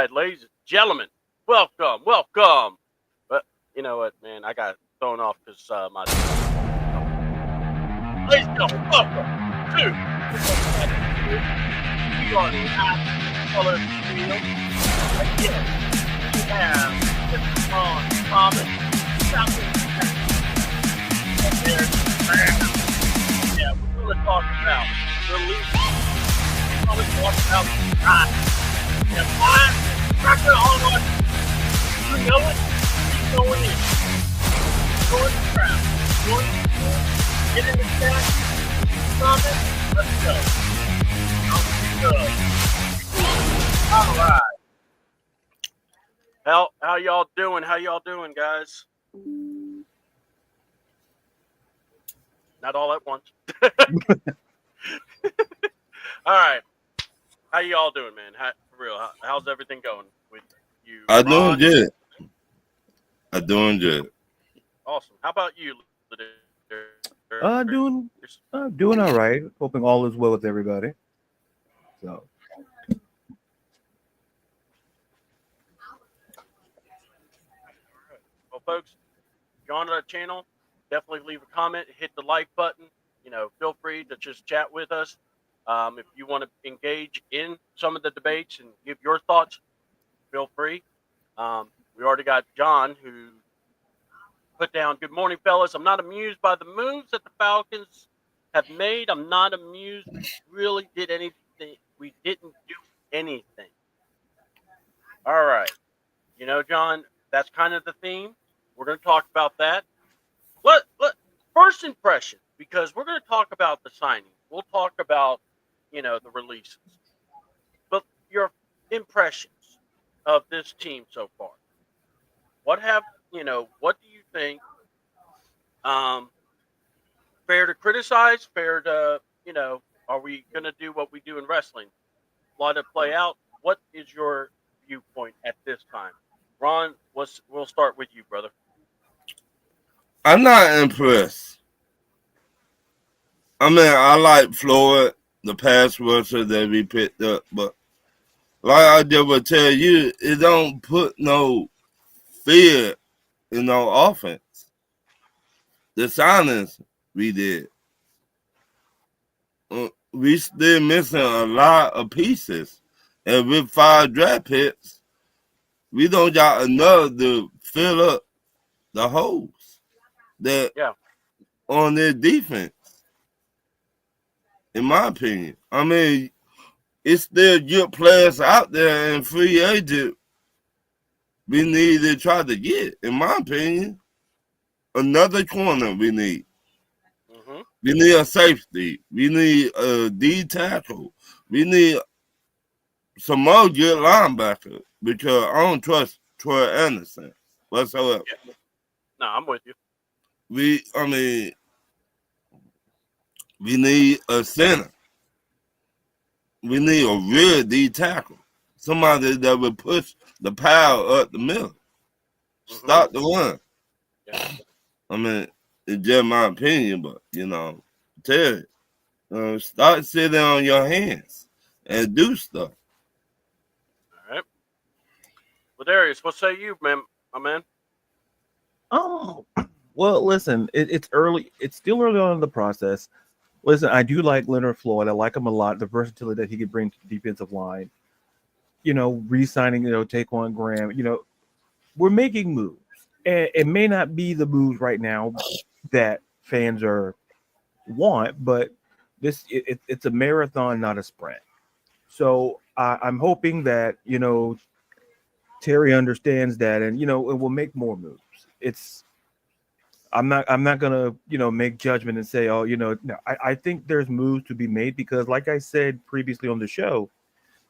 right, ladies and gentlemen, welcome. But you know what, man? I got thrown off because my. Ladies and gentlemen, welcome to we are the High Color Field. Again, we have Mr. Ron Thomas, Southeast and there's Brandon. Yeah, we're going to talk about release. We're going to talk about time. Yeah, fine. Pressure on us. You know it. Keep going in. Go in the crowd. Go in the field. Get in the chat. Comment. Let's go. Good. All right. How y'all doing? How y'all doing, guys? Not all at once. All right. How y'all doing, man? For real, how's everything going with you? I'm doing good. I'm doing good. Awesome. How about you? Doing all right. Hoping all is well with everybody. So. Well, folks, if you're on our channel, definitely leave a comment, hit the like button. You know, feel free to just chat with us. If you want to engage in some of the debates and give your thoughts, feel free. We already got John who put down, "Good morning, fellas. I'm not amused by the moves that the Falcons have made. I'm not amused. We really did anything. We didn't do anything." All right. You know, John, that's kind of the theme. We're going to talk about that. First impression, because we're going to talk about the signing. We'll talk about, you know, the releases. But your impressions of this team so far. What do you think? Fair to criticize? Fair to, are we going to do what we do in wrestling? Let it play out. What is your viewpoint at this time? Ron, we'll start with you, brother. I'm not impressed. I mean, I like Floyd, the pass rusher that we picked up, but like I just would tell you, it don't put no fear in no offense. The signings we did, we still missing a lot of pieces, and with 5 draft picks, we don't got enough to fill up the holes that on their defense. In my opinion, I mean, it's still good players out there and free agent we need to try to get. In my opinion, another corner we need. Mm-hmm. We need a safety. We need a D tackle. We need some more good linebacker because I don't trust Troy Anderson whatsoever. Yeah. No, I'm with you. We need a center. We need a real D tackle. Somebody that will push the power up the middle. Stop the run. Yeah. I mean, it's just my opinion, but, tell you, start sitting on your hands and do stuff. All right. Well, Darius, what say you, man, my man? Well, listen, it's early. It's still early on in the process. Listen, I do like Leonard Floyd. I like him a lot. The versatility that he could bring to the defensive line. Re-signing, Taquan Graham. We're making moves. And it may not be the moves right now that fans want, but it's a marathon, not a sprint. So I'm hoping that Terry understands that, and it will make more moves. I'm not gonna make judgment and say, no. I think there's moves to be made because, like I said previously on the show,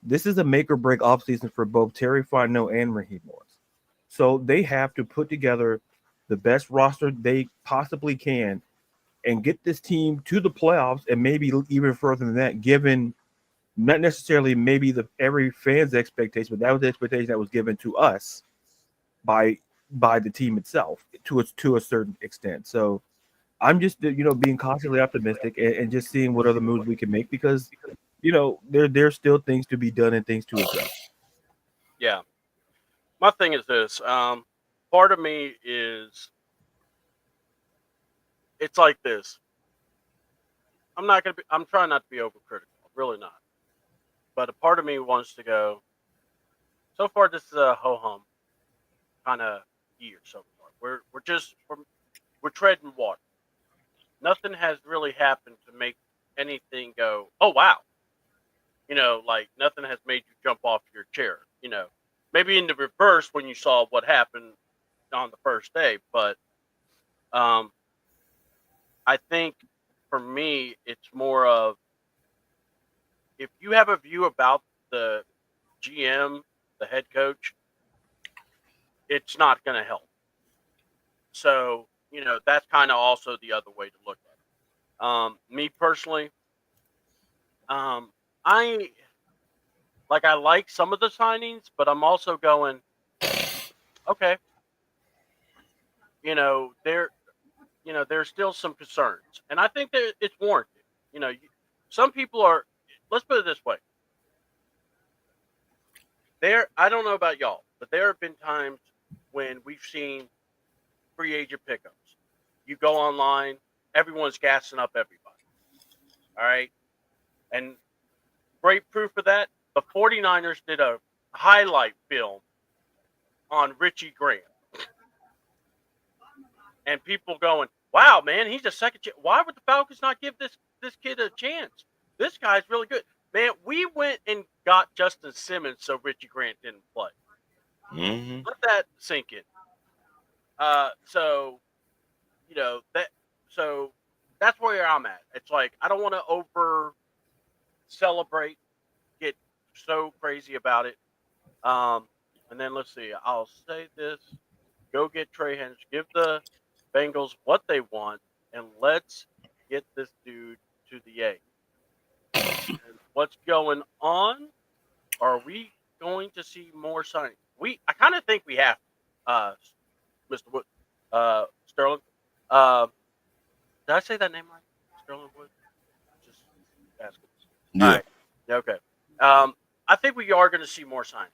this is a make or break offseason for both Terry Fontenot and Raheem Morris. So they have to put together the best roster they possibly can and get this team to the playoffs and maybe even further than that, given not necessarily maybe every fan's expectation, but that was the expectation that was given to us by the team itself to a certain extent. So I'm just being cautiously optimistic and just seeing what other moves we can make because there's still things to be done and things to adjust. Yeah. My thing is this. Part of me is it's like this. I'm not gonna be. I'm trying not to be overcritical. Really not. But a part of me wants to go. So far, this is a ho hum kind of year so far. We're treading water. Nothing has really happened to make anything go, oh wow. Like nothing has made you jump off your chair. Maybe in the reverse when you saw what happened on the first day, but um, I think for me it's more of if you have a view about the GM, the head coach, it's not going to help. So that's kind of also the other way to look at it. Me personally, I I like some of the signings, but I'm also going, okay, there, there's still some concerns, and I think that it's warranted. Some people are. Let's put it this way: I don't know about y'all, but there have been times when we've seen free agent pickups. You go online, everyone's gassing up everybody. All right, and great proof of that: the 49ers did a highlight film on Richie Grant. And people going, wow, man, he's a second chance. Why would the Falcons not give this kid a chance? This guy's really good. Man, we went and got Justin Simmons so Richie Grant didn't play. Mm-hmm. Let that sink in. So that's where I'm at. It's like I don't want to over celebrate, get so crazy about it. And then let's see. I'll say this: go get Trey Hendricks. Give the Bengals what they want, and let's get this dude to the A. And what's going on? Are we going to see more signings? I kind of think we have, Mr. Wood, Sterling. Uh, did I say that name right? Sterling Wood. Just asking. Yeah. All right. Okay. I think we are going to see more signings,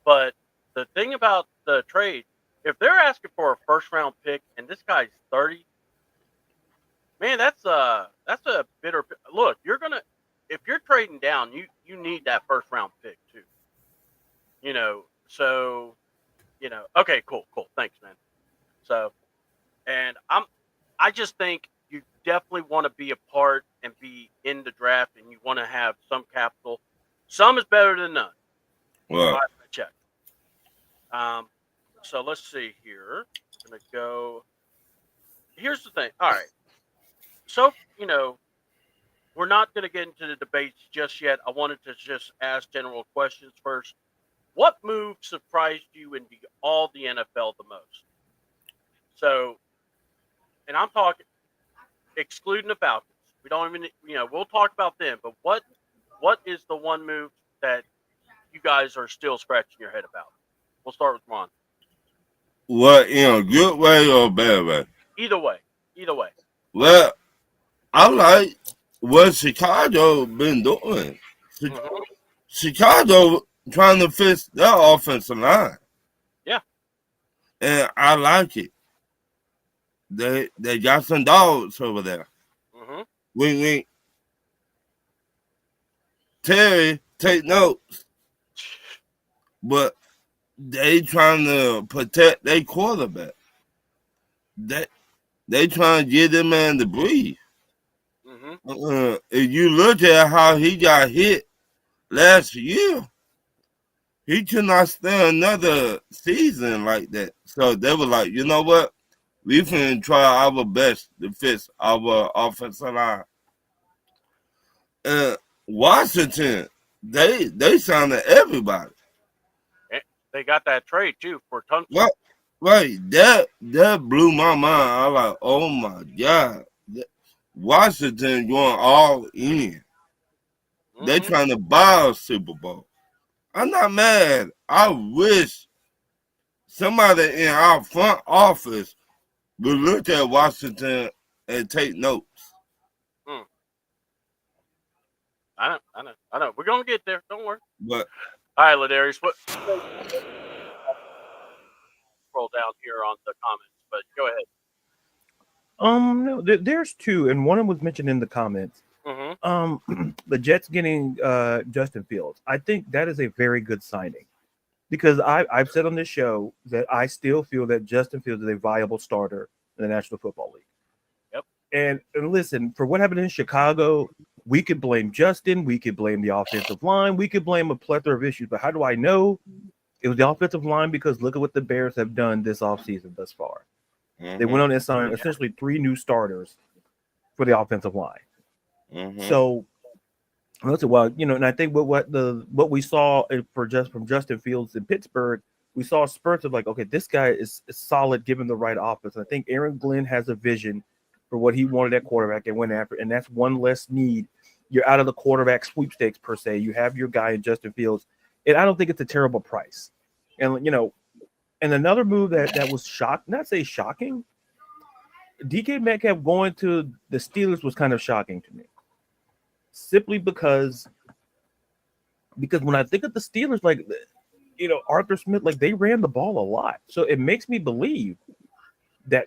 but the thing about the trade, if they're asking for a first round pick and this guy's 30, man, that's a bitter look. If you're trading down, you need that first round pick too. So okay, cool, thanks, man. So, and I just think you definitely want to be a part and be in the draft, and you want to have some capital. Some is better than none. Right. Check. So let's see here. I'm gonna go. Here's the thing. All right. So we're not gonna get into the debates just yet. I wanted to just ask general questions first. What move surprised you in all the NFL the most? So, and I'm talking excluding the Falcons. We don't even we'll talk about them. But what is the one move that you guys are still scratching your head about? We'll start with Ron. What, in a good way or a bad way? Either way. Well, I like what Chicago been doing. Mm-hmm. Chicago trying to fix their offensive line. Yeah. And I like it. They got some dogs over there. Mm-hmm. Wink. Terry, take notes. But they trying to protect their quarterback. They trying to get them man to breathe. Mm-hmm. If you look at how he got hit last year, he could not stay another season like that. So they were like, you know what? We finna try our best to fix our offensive line. Washington, they signed everybody. They got that trade too for Tunsil. Right. That blew my mind. I was like, oh my God. Washington going all in. Mm-hmm. They trying to buy a Super Bowl. I'm not mad. I wish somebody in our front office would look at Washington and take notes. I know. We're gonna get there. Don't worry. But All right, Ladarius, what scroll down here on the comments, but go ahead. No, there's two, and one of them was mentioned in the comments. The Jets getting Justin Fields. I think that is a very good signing because I've said on this show that I still feel that Justin Fields is a viable starter in the National Football League. Yep. And listen, for what happened in Chicago, we could blame Justin, we could blame the offensive line, we could blame a plethora of issues. But how do I know it was the offensive line? Because look at what the Bears have done this offseason thus far. They went on and signed essentially 3 new starters for the offensive line. So that's well, you know, and I think what we saw from Justin Fields in Pittsburgh, we saw spurts of like, okay, this guy is solid given the right offense. I think Aaron Glenn has a vision for what he wanted at quarterback and went after, and that's one less need. You're out of the quarterback sweepstakes per se. You have your guy in Justin Fields, and I don't think it's a terrible price. And you know, and another move that was not say shocking. DK Metcalf going to the Steelers was kind of shocking to me. Simply because when I think of the Steelers, like, you know, Arthur Smith, like they ran the ball a lot. So it makes me believe that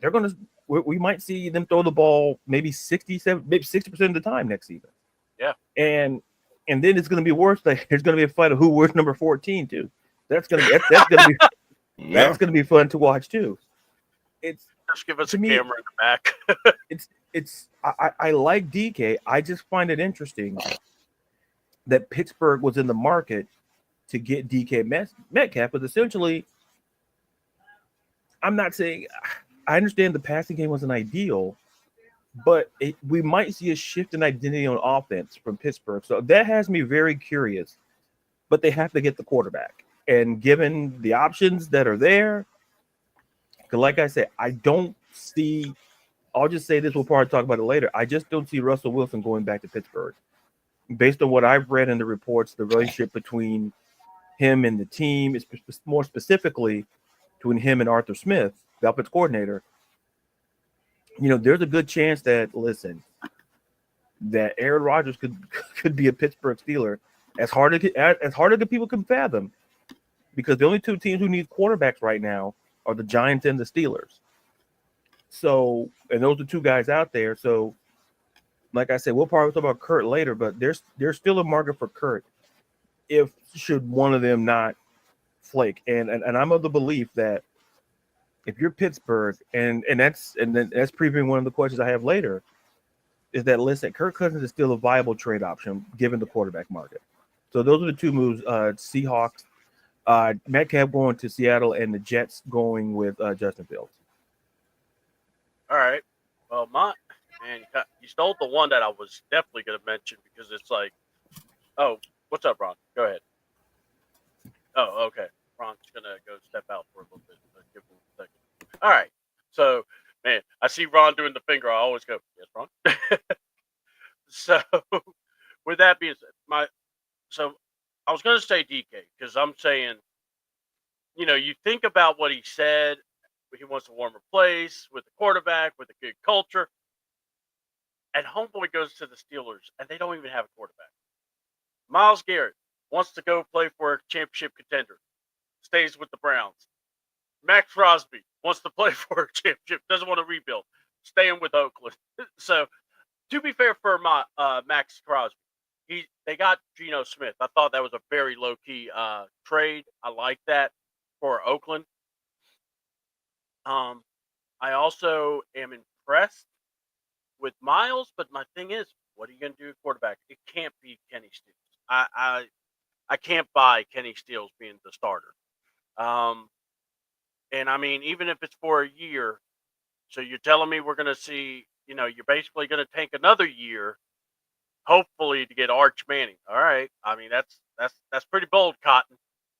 we might see them throw the ball maybe 60% of the time next season. Yeah. And then it's going to be worse. Like there's going to be a fight of who wears number 14 too. That's going to be fun to watch too. It's just give us a camera in the back. I like DK. I just find it interesting that Pittsburgh was in the market to get DK Metcalf, but essentially, I'm not saying I understand the passing game wasn't ideal, but we might see a shift in identity on offense from Pittsburgh. So that has me very curious. But they have to get the quarterback, and given the options that are there. Like I said, I don't see. I'll just say this. We'll probably talk about it later. I just don't see Russell Wilson going back to Pittsburgh. Based on what I've read in the reports, the relationship between him and the team is more specifically between him and Arthur Smith, the offense coordinator. You know, there's a good chance that Aaron Rodgers could be a Pittsburgh Steeler as hard as people can fathom, because the only two teams who need quarterbacks right now are the Giants and the Steelers. So, and those are two guys out there. So, like I said, we'll probably talk about Kurt later, but there's still a market for Kurt should one of them not flake. And I'm of the belief that if you're Pittsburgh, and that's previewing one of the questions I have later, is that listen, Kirk Cousins is still a viable trade option given the quarterback market. So those are the two moves. Seahawks. Metcalf going to Seattle, and the Jets going with Justin Fields. All right. Well, you stole the one that I was definitely going to mention, because it's like, oh, what's up, Ron? Go ahead. Oh, okay. Ron's going to go step out for a little bit. Give him a second. All right. So, man, I see Ron doing the finger. I always go, yes, Ron. So, with that being said, I was going to say DK, because I'm saying, you know, you think about what he said. He wants a warmer place with the quarterback, with a good culture. And homeboy goes to the Steelers, and they don't even have a quarterback. Myles Garrett wants to go play for a championship contender, stays with the Browns. Max Crosby wants to play for a championship, doesn't want to rebuild, staying with Oakland. So, to be fair for Max Crosby, they got Geno Smith. I thought that was a very low-key trade. I like that for Oakland. I also am impressed with Miles, but my thing is, what are you going to do at quarterback? It can't be Kenny Stills. I can't buy Kenny Stills being the starter. And I mean, even if it's for a year, so you're telling me we're going to see, you know, you're basically going to take another year, hopefully, to get Arch Manning. All right. I mean, that's pretty bold, Cotton.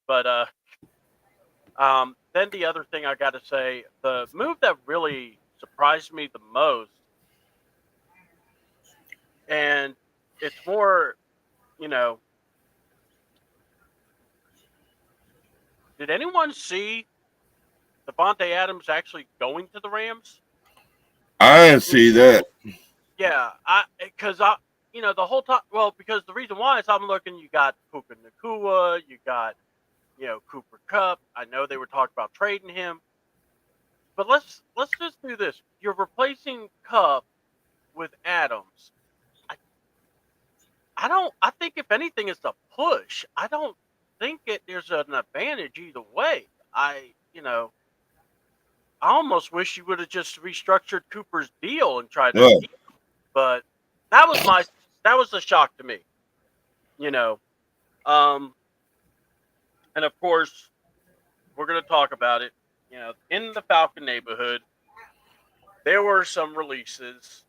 But then the other thing I got to say, the move that really surprised me the most, and it's more, you know, did anyone see Devontae Adams actually going to the Rams? I didn't see that. Yeah, the whole time. Well, because the reason why is I'm looking. You got Puka Nakua. You got Cooper Cup. I know they were talking about trading him, but let's just do this. You're replacing Cup with Adams. I I don't. I think if anything, it's a push. I don't think there's an advantage either way. I almost wish you would have just restructured Cooper's deal and tried to Right. keep him. But that was a shock to me. You know, um, and of course we're going to talk about it. In the Falcon neighborhood, there were some releases,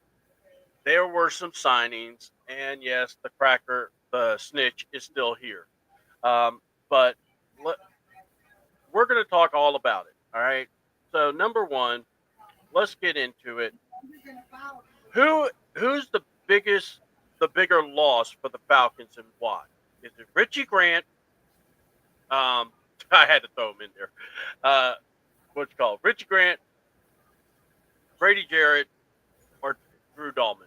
there were some signings, and yes, the snitch, is still here. But we're going to talk all about it. All right. So number one, let's get into it. Who's the bigger loss for the Falcons and why? Is it Richie Grant? I had to throw him in there. What's it called? Richie Grant, Brady Jarrett, or Drew Dahlman?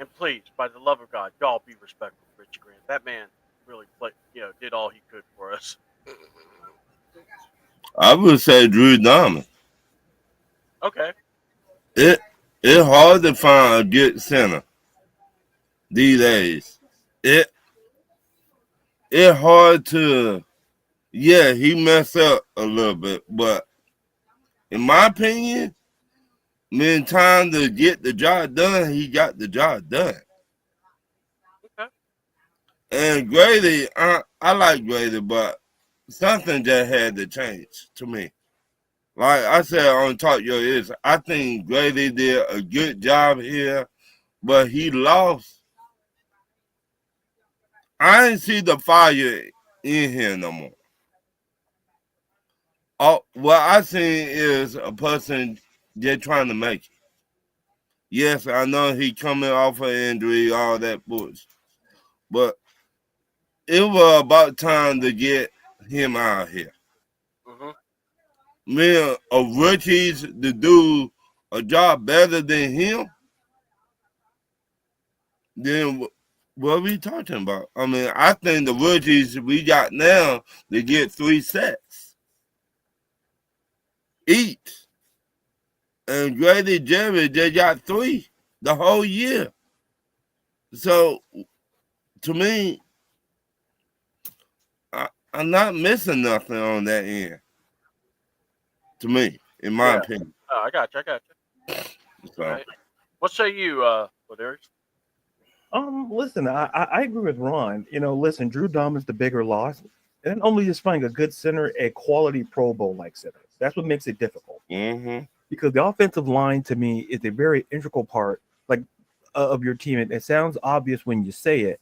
And please, by the love of God, y'all be respectful of Richie Grant. That man really did all he could for us. I would say Drew Diamond. Okay. It's hard to find a good center these days. It's hard to. Yeah, he messed up a little bit, but in my opinion, when time to get the job done, he got the job done. Okay. And Grady, I like Grady, but something just had to change to me. Like I said on Talk Your Ears, I think Grady did a good job here, but he lost. I didn't see the fire in here no more. What I seen is a person just trying to make it. Yes, I know he coming off an injury, all that bullshit, but it was about time to get him out here. Mm-hmm. Man, of rookies to do a job better than him, then what are we talking about? I mean, I think the rookies we got now, they get 3 sets each. And Grady Jerry, they got 3 the whole year. So, to me, I'm not missing nothing on that end. To me, in my opinion. I got you. So, Right. What say you, Ladarius? Listen, I agree with Ron. Listen, Drew Dahlman's the bigger loss, and only just finding a good center, a quality Pro Bowl like center. That's what makes it difficult. mm-hmm. Because the offensive line to me is a very integral part, of your team. It sounds obvious when you say it,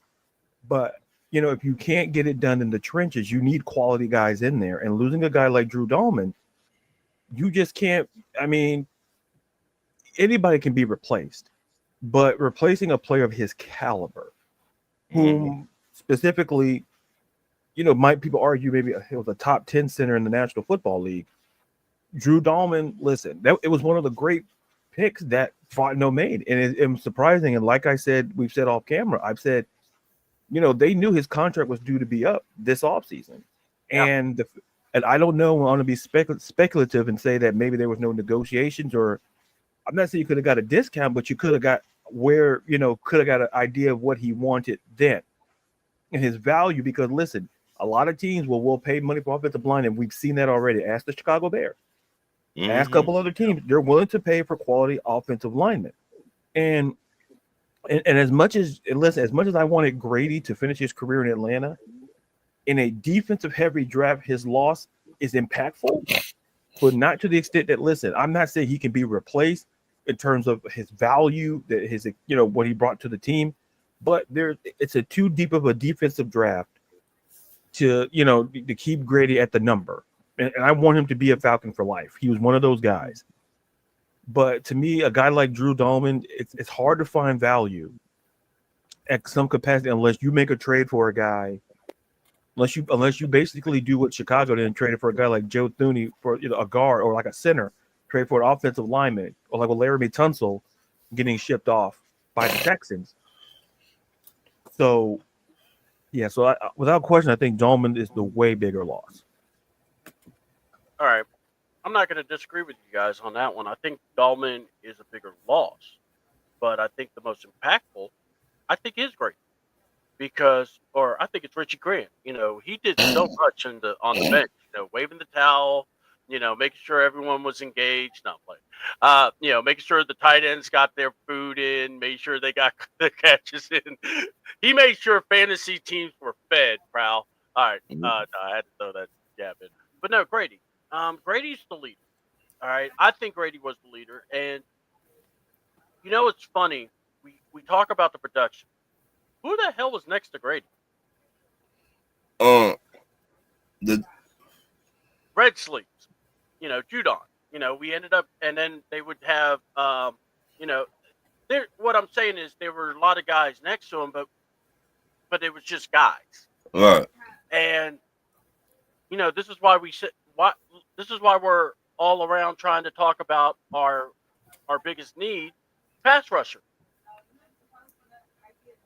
but if you can't get it done in the trenches, you need quality guys in there. And losing a guy like Drew Dahlman, you just can't. I mean, anybody can be replaced. But replacing a player of his caliber, whom specifically, might people argue maybe it was a top 10 center in the National Football League. Drew Dahlman, listen, it was one of the great picks that Fontenot made. And it was surprising. And like I said, we've said off camera, I've said, they knew his contract was due to be up this offseason. Yeah. And I don't know, I want to be speculative and say that maybe there was no negotiations, or I'm not saying you could have got a discount, but you could have got could have got an idea of what he wanted then and his value. Because listen, a lot of teams will pay money for offensive line, and we've seen that already. Ask the Chicago Bears, ask a couple other teams. They're willing to pay for quality offensive linemen. And as much as I wanted Grady to finish his career in Atlanta, in a defensive heavy draft, his loss is impactful, but not to the extent that, listen, I'm not saying he can be replaced in terms of his value, that his what he brought to the team, but it's a too deep of a defensive draft to keep Grady at the number, and I want him to be a Falcon for life. He was one of those guys, but to me, a guy like Drew Dahlman, it's hard to find value at some capacity unless you make a trade for a guy. Unless you basically do what Chicago did and traded for a guy like Joe Thuney for a guard, or like a center, trade for an offensive lineman, or like with Laramie Tunsil getting shipped off by the Texans. So, yeah. So, without question, I think Dolman is the way bigger loss. All right. I'm not going to disagree with you guys on that one. I think Dahlman is a bigger loss, but I think the most impactful, I think, is great or I think it's Richie Grant. He did so much on the bench. Waving the towel, making sure everyone was engaged. Not playing. Making sure the tight ends got their food in, made sure they got the catches in. He made sure fantasy teams were fed. Prowl. All right. No, I had to throw that jab in, but no, Grady. Grady's the leader. All right. I think Grady was the leader. And it's funny. We talk about the production. Who the hell was next to Grady? The Red Sleeves. Judon. We ended up, and then they would have, what I'm saying is there were a lot of guys next to him, but it was just guys. right. And this is why this is why we're all around trying to talk about our biggest need, pass rusher.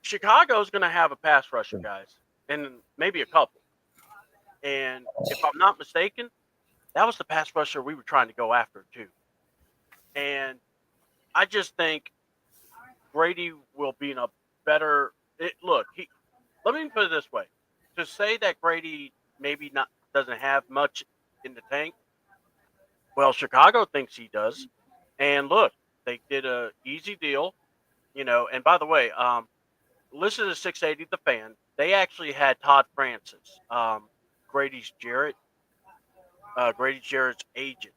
Chicago's going to have a pass rusher, guys, and maybe a couple. And if I'm not mistaken, that was the pass rusher we were trying to go after too. And I just think Grady will be in a better look. Let me put it this way: to say that Grady maybe not doesn't have much in the tank. Well, Chicago thinks he does, and look, they did a easy deal, And by the way, listen to 680 The Fan. They actually had Todd Francis, Grady Jarrett's agent,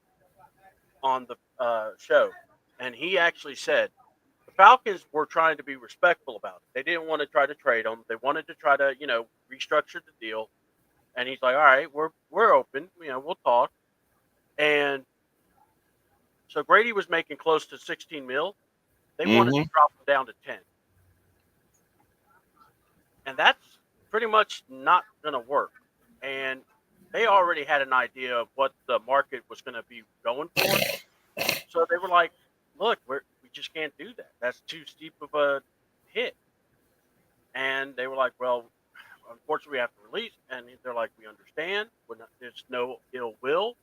on the show, and he actually said the Falcons were trying to be respectful about it. They didn't want to try to trade him. They wanted to try to, restructure the deal. And he's like, "All right, we're open. We'll talk." And so Grady was making close to 16 mil. They wanted to drop him down to 10. And that's pretty much not going to work. And they already had an idea of what the market was going to be going for. So they were like, look, we just can't do that. That's too steep of a hit. And they were like, well, unfortunately, we have to release. And they're like, we understand. There's no ill will.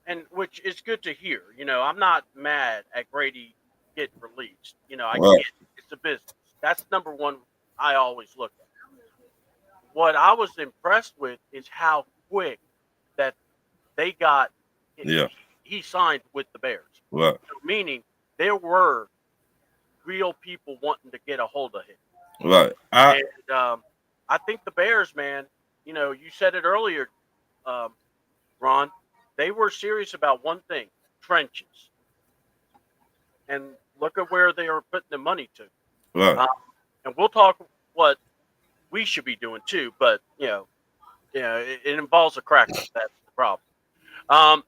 And which is good to hear. I'm not mad at Grady getting released. I get it. It's a business. That's number one I always look at. What I was impressed with is how quick that they got. Yeah. He signed with the Bears. Right. So meaning there were real people wanting to get a hold of him. Right. And I think the Bears, man, you said it earlier, Ron, they were serious about one thing, trenches. And look at where they are putting the money to. Right. And we'll talk what we should be doing too, but it involves a cracker. That's the problem.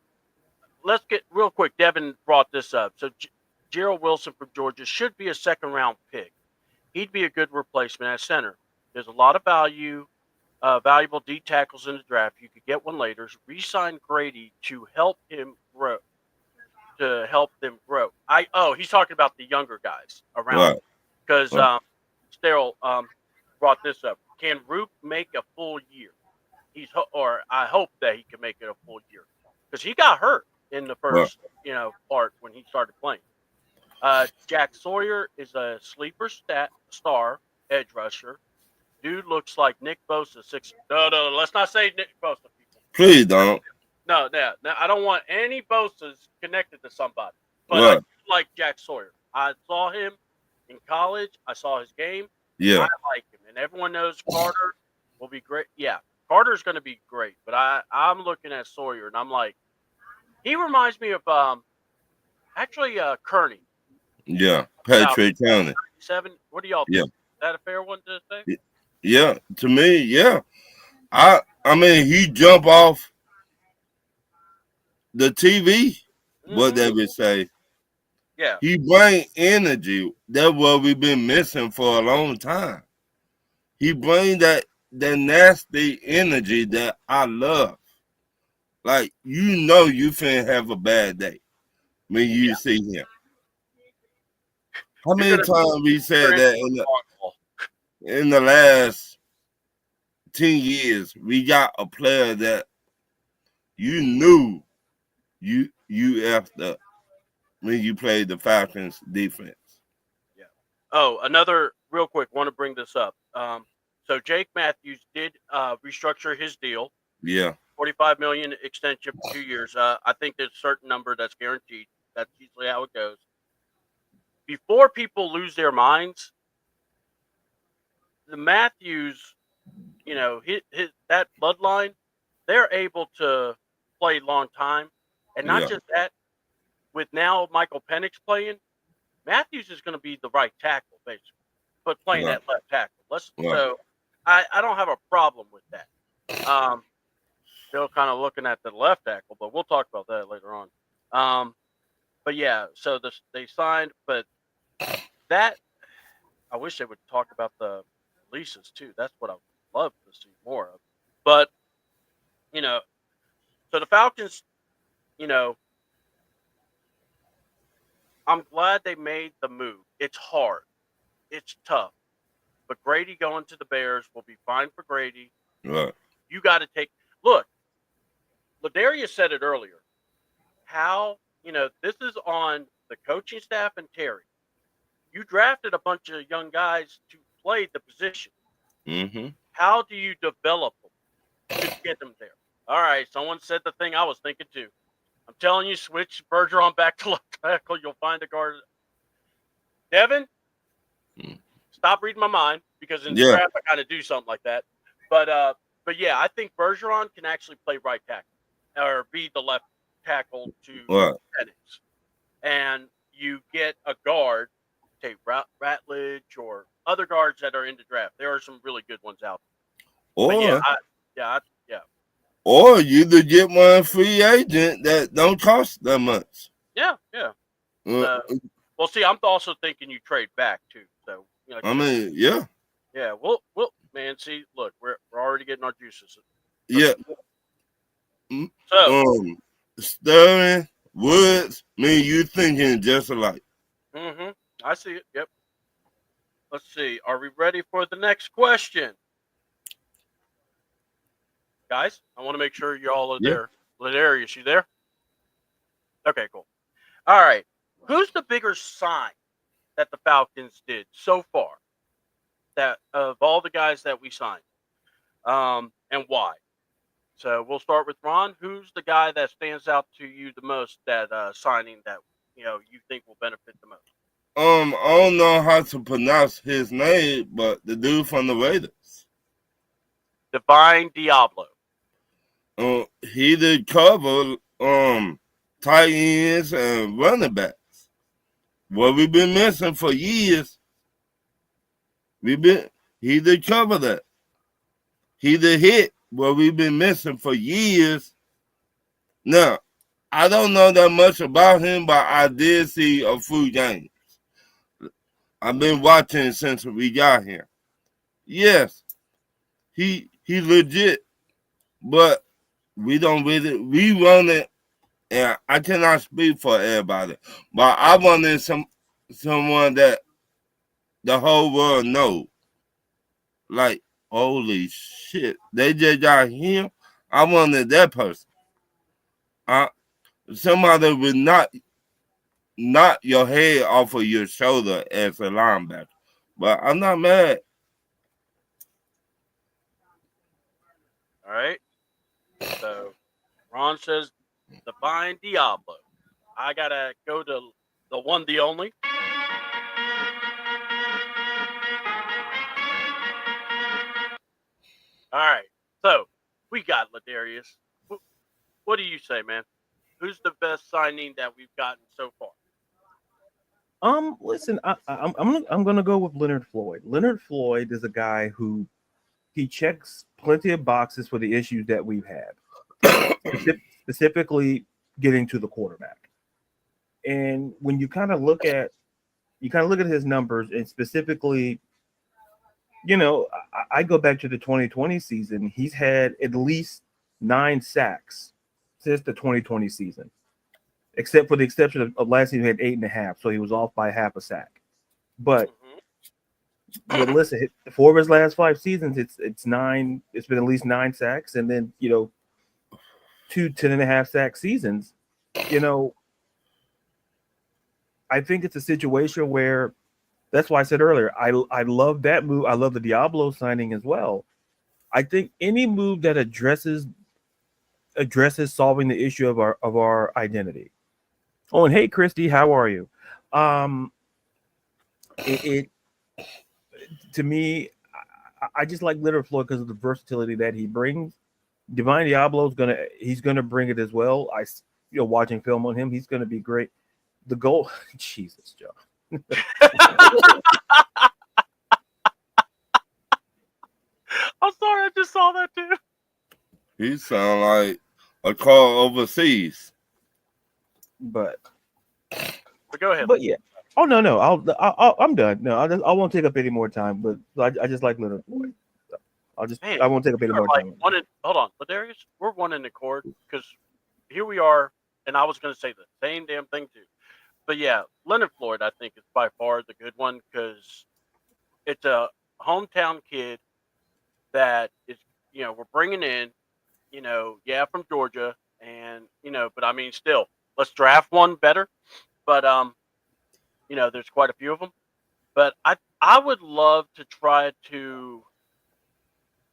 Let's get real quick. Devin brought this up. So Gerald Wilson from Georgia should be a second-round pick. He'd be a good replacement at center. There's a lot of valuable D tackles in the draft. You could get one later. Re-sign Grady to help him grow. He's talking about the younger guys around. Because Sterile brought this up. Can Roop make a full year? I hope that he can make it a full year because he got hurt in the first, part when he started playing. Jack Sawyer is a sleeper star edge rusher. Dude looks like Nick Bosa. No, let's not say Nick Bosa. People. Please don't. No, I don't want any Bosas connected to somebody. But I like Jack Sawyer. I saw him in college. I saw his game. Yeah. I like him. And everyone knows Carter will be great. Yeah, Carter's going to be great. But I'm looking at Sawyer, and I'm like, he reminds me of Kearney. Yeah, Patrick County. 7. What do y'all think? Yeah. Is that a fair one to say? Yeah, to me, yeah. I mean, he jump off the TV, what they would say. Yeah. He bring energy. That's what we've been missing for a long time. He bring that nasty energy that I love. Like, you finna have a bad day when you see him. How many times we said that? in the last 10 years, we got a player that you knew you effed up when you played the Falcons defense. Yeah. Oh, another real quick. Want to bring this up. So Jake Matthews did restructure his deal. Yeah. $45 million extension for 2 years. I think there's a certain number that's guaranteed. That's usually how it goes. Before people lose their minds, the Matthews, his that bloodline, they're able to play long time, and not Yeah. just that. With now Michael Penix playing, Matthews is going to be the right tackle, basically, but playing Right. that left tackle. Right. So I don't have a problem with that. Still kind of looking at the left tackle, but we'll talk about that later on. But yeah, so they signed, but that I wish they would talk about the leases too. That's what I would love to see more of. But so the Falcons, I'm glad they made the move. It's hard, it's tough, but Grady going to the Bears will be fine for Grady. Right. You got to look. Ladarius said it earlier. How this is on the coaching staff and Terry. You drafted a bunch of young guys to play the position. Mm-hmm. How do you develop them to get them there? All right, someone said the thing I was thinking too. I'm telling you, switch Bergeron back to left tackle. You'll find a guard. Devin, stop reading my mind because in the draft I kind of do something like that. But yeah, I think Bergeron can actually play right tackle or be the left tackle to Penix. And you get a guard, say Ratledge or other guards that are in the draft. There are some really good ones out there. Or yeah. Or you could get one free agent that don't cost that much. Yeah. Well, see, I'm also thinking you trade back too. So I mean, yeah. Yeah, well, man. See, look, we're already getting our juices. Yeah. So, Sterling, Woods, you thinking just alike. I see it. Yep. Let's see. Are we ready for the next question? Guys, I want to make sure you all are there. Ladarius, you there? Okay, cool. All right. Who's the bigger sign that the Falcons did so far? That of all the guys that we signed, and why? So we'll start with Ron. Who's the guy that stands out to you the most that signing that you think will benefit the most? I don't know how to pronounce his name, but the dude from the Raiders, Divine Diablo. He did cover tight ends and running backs. What we've been missing for years. He did cover that. He did hit what we've been missing for years. Now, I don't know that much about him, but I did see a few games. I've been watching since we got here. Yes, he legit, but we run it, and I cannot speak for everybody, but I wanted someone that the whole world knows. Like, holy shit, they just got him. I wanted that person. Somebody would not knock your head off of your shoulder as a linebacker. But I'm not mad. All right. So Ron says Divine Diablo. I gotta go to the one, the only. All right. So we got Ladarius. What do you say, man? Who's the best signing that we've gotten so far? Listen, I'm gonna go with Leonard Floyd. Leonard Floyd is a guy who he checks plenty of boxes for the issues that we've had, specifically getting to the quarterback. And when you kind of look at his numbers, and specifically, I go back to the 2020 season. He's had at least 9 sacks since the 2020 season, except for the exception of last season, he had 8.5, so he was off by half a sack. But But listen, 4 of his last 5 seasons, it's 9. It's been at least 9 sacks, and then 2 10.5 sack seasons. You know, I think it's a situation where that's why I said earlier, I love that move. I love the Diablo signing as well. I think any move that addresses solving the issue of our identity. Oh, and hey, Christy, how are you? It to me, I just like Leonard Floyd because of the versatility that he brings. Divine Diablo he's gonna bring it as well. Watching film on him, he's gonna be great. The goal, Jesus, Joe. I'm sorry, I just saw that too. He sound like a call overseas. But go ahead. But yeah. Oh no, I'm done. No, I won't take up any more time. But I just like Leonard Floyd. I won't take up any more time. Hold on, Ladarius, we're one in accord because here we are, and I was going to say the same damn thing too. But yeah, Leonard Floyd, I think, is by far the good one because it's a hometown kid that is, we're bringing in, from Georgia, and but I mean, still, let's draft one better. But there's quite a few of them. But I would love to try to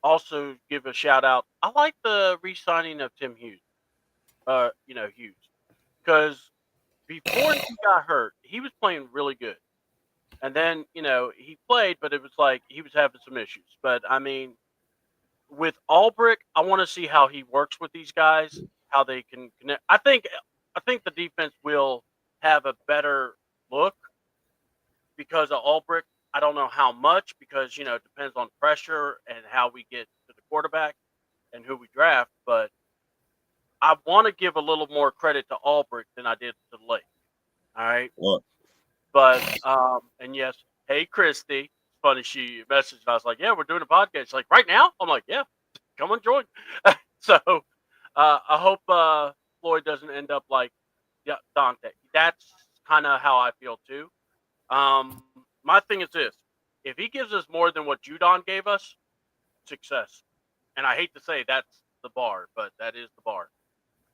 also give a shout out. I like the re-signing of Tim Hughes. Hughes, because before he got hurt, he was playing really good, and then he played, but it was like he was having some issues. But I mean, with Albrick, I want to see how he works with these guys, how they can connect. I think the defense will have a better look because of Albrick. I don't know how much because it depends on pressure and how we get to the quarterback and who we draft. But I want to give a little more credit to Albrick than I did to Lake. All right. What? But and yes, hey Christy, funny she messaged. I was like, yeah, we're doing a podcast. She's like, right now? I'm like, yeah, come and join. So I hope Floyd doesn't end up like Dante. That's kind of how I feel too. My thing is this: if he gives us more than what Judon gave us, success. And I hate to say that's the bar, but that is the bar.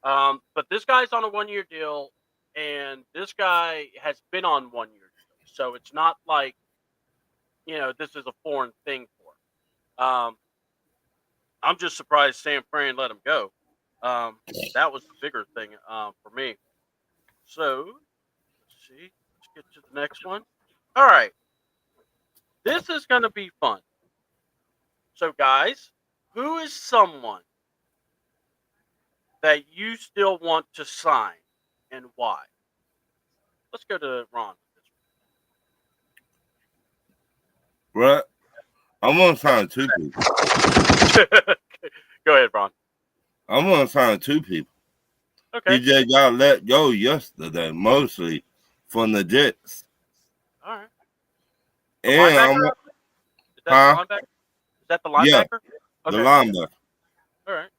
But this guy's on a 1-year deal, and this guy has been on 1-year deal, so it's not like this is a foreign thing for him. I'm just surprised San Fran let him go. That was the bigger thing for me. So let's see. Let's get to the next one. All right. This is going to be fun. So, guys, who is someone that you still want to sign and why? Let's go to Ron. Right? I'm going to sign 2 people. Go ahead, Ron. I'm going to sign 2 people. Okay. He just got let go yesterday, mostly from the Jets. All right. And is that the linebacker? Is that the linebacker? Yeah, okay. the linebacker. All right.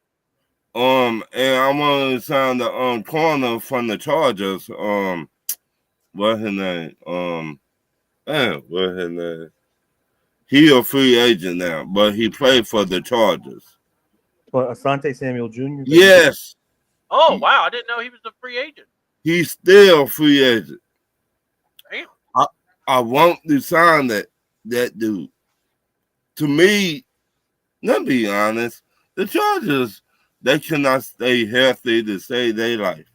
And I'm gonna sign the corner from the Chargers. What's his name? What's his name? He a free agent now, but he played for the Chargers. Well, Asante Samuel Jr. Yes. Oh wow! I didn't know he was a free agent. He's still a free agent. Damn. I want to sign that dude. To me, let's be honest, the Chargers, they cannot stay healthy to save their life.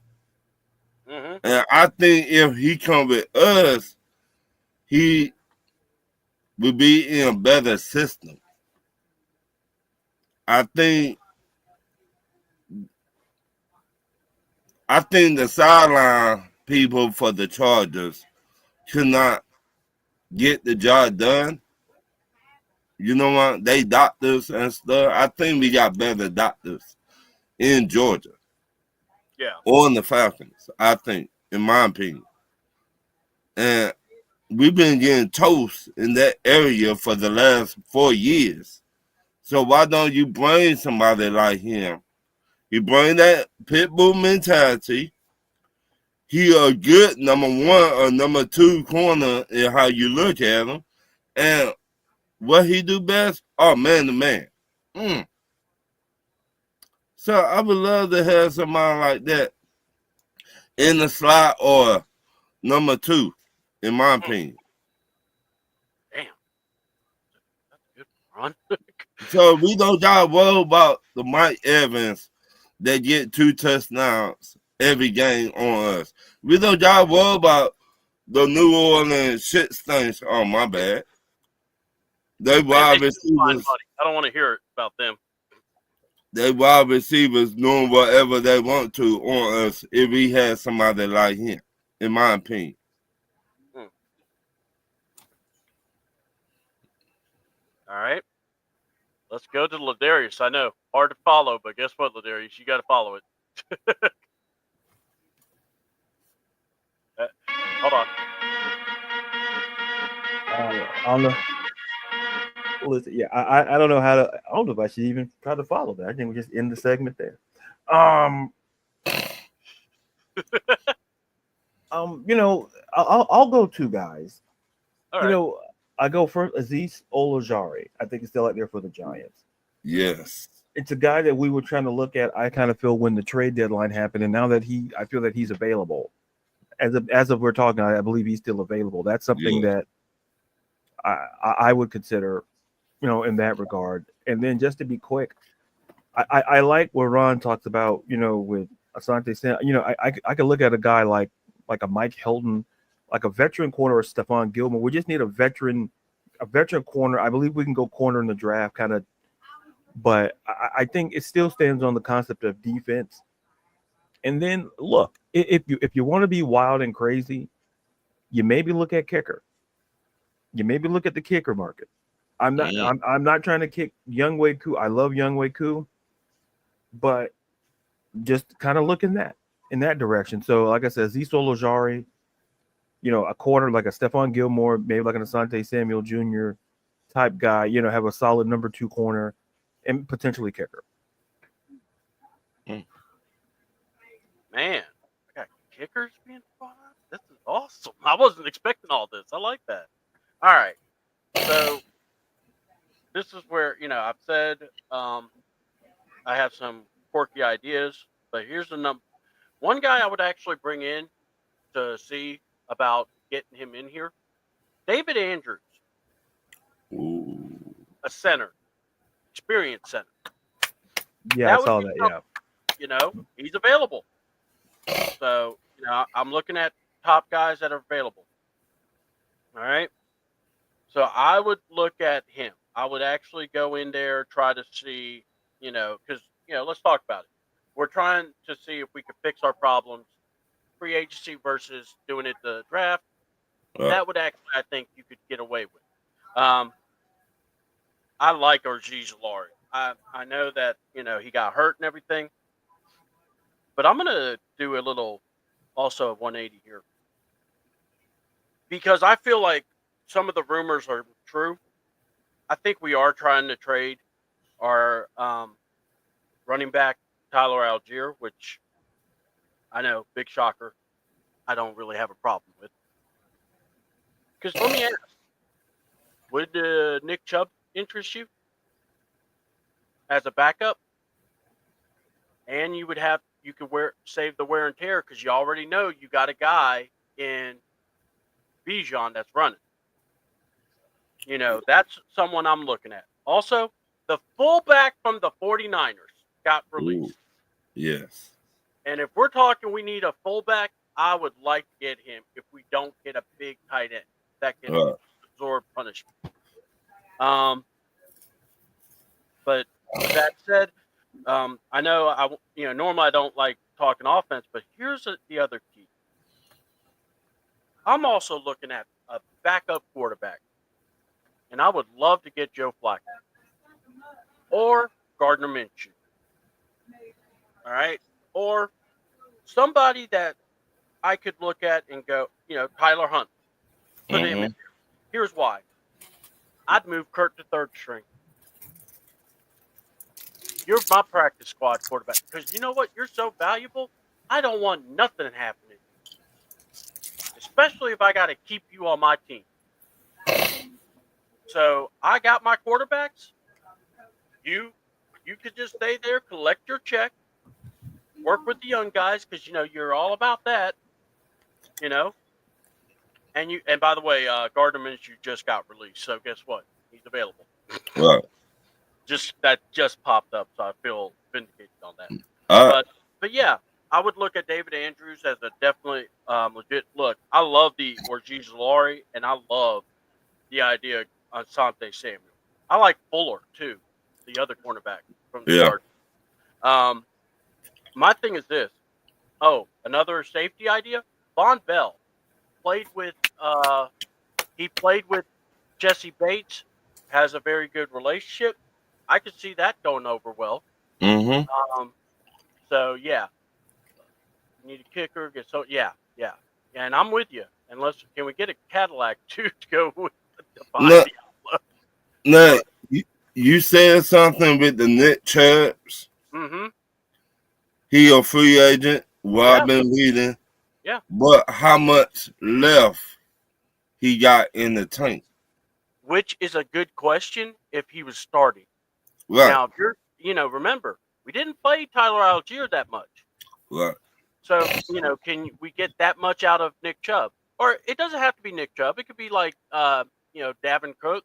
Mm-hmm. And I think if he come with us, he will be in a better system. I think the sideline people for the Chargers cannot get the job done. You know what? They doctors and stuff. I think we got better doctors in Georgia. Yeah. Or in the Falcons, I think, in my opinion. And we've been getting toast in that area for the last 4 years. So why don't you bring somebody like him? You bring that pit bull mentality. He a good number 1 or number 2 corner in how you look at him. And what he do best? Oh, man to man. So I would love to have somebody like that in the slot or number 2, in my opinion. Damn. That's a good run. So we don't gotta worry about the Mike Evans that get 2 touchdowns every game on us. We don't gotta worry about the New Orleans shit stinks. Oh, my bad. They wide receivers. I don't want to hear it about them. They wide receivers doing whatever they want to on us if we had somebody like him, in my opinion. All right. Let's go to Ladarius. I know, hard to follow, but guess what, Ladarius? You got to follow it. Hold on. I don't know. Listen, yeah, I don't know how to. I don't know if I should even try to follow that. I think we just end the segment there. You know, I'll go 2 guys. All you right. know, I go first. Azeez Ojulari. I think he's still out there for the Giants. Yes. It's a guy that we were trying to look at. I kind of feel when the trade deadline happened, and now that I feel that he's available. As of we're talking, I believe he's still available. That's something that I would consider, you know, in that regard. And then just to be quick, I like what Ron talks about, you know, with Asante Sam. You know, I could look at a guy like a Mike Hilton, like a veteran corner, or Stephon Gilmore. We just need a veteran corner. I believe we can go corner in the draft, kind of. But I think it still stands on the concept of defense. And then look, if you want to be wild and crazy, you maybe look at kicker. You maybe look at the kicker market. I'm not trying to kick Younghoe Koo. I love Younghoe Koo, but just kind of look in that direction. So like I said, Azeez Ojulari, you know, a corner like a Stephon Gilmore, maybe like an Asante Samuel Jr. type guy, you know, have a solid number 2 corner and potentially kicker. Man, I got kickers being fought up. This is awesome. I wasn't expecting all this. I like that. All right. So this is where, you know, I've said I have some quirky ideas, but here's the number. One guy I would actually bring in to see about getting him in here, David Andrews. Ooh. A center, experienced center. Yeah, I saw that. Yeah. You know, he's available. So, you know, I'm looking at top guys that are available. All right. So I would look at him. I would actually go in there, try to see, you know, because, you know, let's talk about it. We're trying to see if we can fix our problems, free agency versus doing it the draft. That would actually, I think, you could get away with. I like Ojulari. I know that, you know, he got hurt and everything, but I'm gonna do a little also a 180 here because I feel like some of the rumors are true. I think we are trying to trade our running back Tyler Algier, which I know, big shocker. I don't really have a problem with. Because let me ask, would Nick Chubb interest you as a backup? And you could save the wear and tear because you already know you got a guy in Bijan that's running. You know, that's someone I'm looking at. Also, the fullback from the 49ers got released. Ooh. Yes. And if we're talking we need a fullback, I would like to get him if we don't get a big tight end that can absorb punishment. But with that said, I know normally I don't like talking offense, but here's the other key. I'm also looking at a backup quarterback, and I would love to get Joe Flacco or Gardner Minshew. All right, or somebody that I could look at and go, you know, Tyler Hunt. Put him in. Here's why. I'd move Kurt to third string. You're my practice squad quarterback because you know what? You're so valuable. I don't want nothing happening, especially if I got to keep you on my team. So I got my quarterbacks. You could just stay there, collect your check, work with the young guys because you're all about that. You know, and by the way, Gardner Minshew just got released. So guess what? He's available. Right. That just popped up, so I feel vindicated on that. I, But yeah, I would look at David Andrews as a definitely legit look. I love the Ortiz Lari, and I love the idea of Asante Samuel. I like Fuller too, the other cornerback from the Yeah. Chargers. My thing is this. Oh, another safety idea. Von Bell played with Jesse Bates, has a very good relationship. I could see that going over well. mm-hmm. So yeah, you need a kicker. Yeah, and I'm with you. Can we get a Cadillac too to go with the No, Diablo? no, you said something with the Nick Chubbs. Mm-hmm. He a free agent. Well, Yeah. I've been reading. Yeah. But how much left he got in the tank? Which is a good question if he was starting. Right. Now, if you're, remember, we didn't play Tyler Algier that much. Right. So, can we get that much out of Nick Chubb? Or it doesn't have to be Nick Chubb. It could be like, Davin Cook.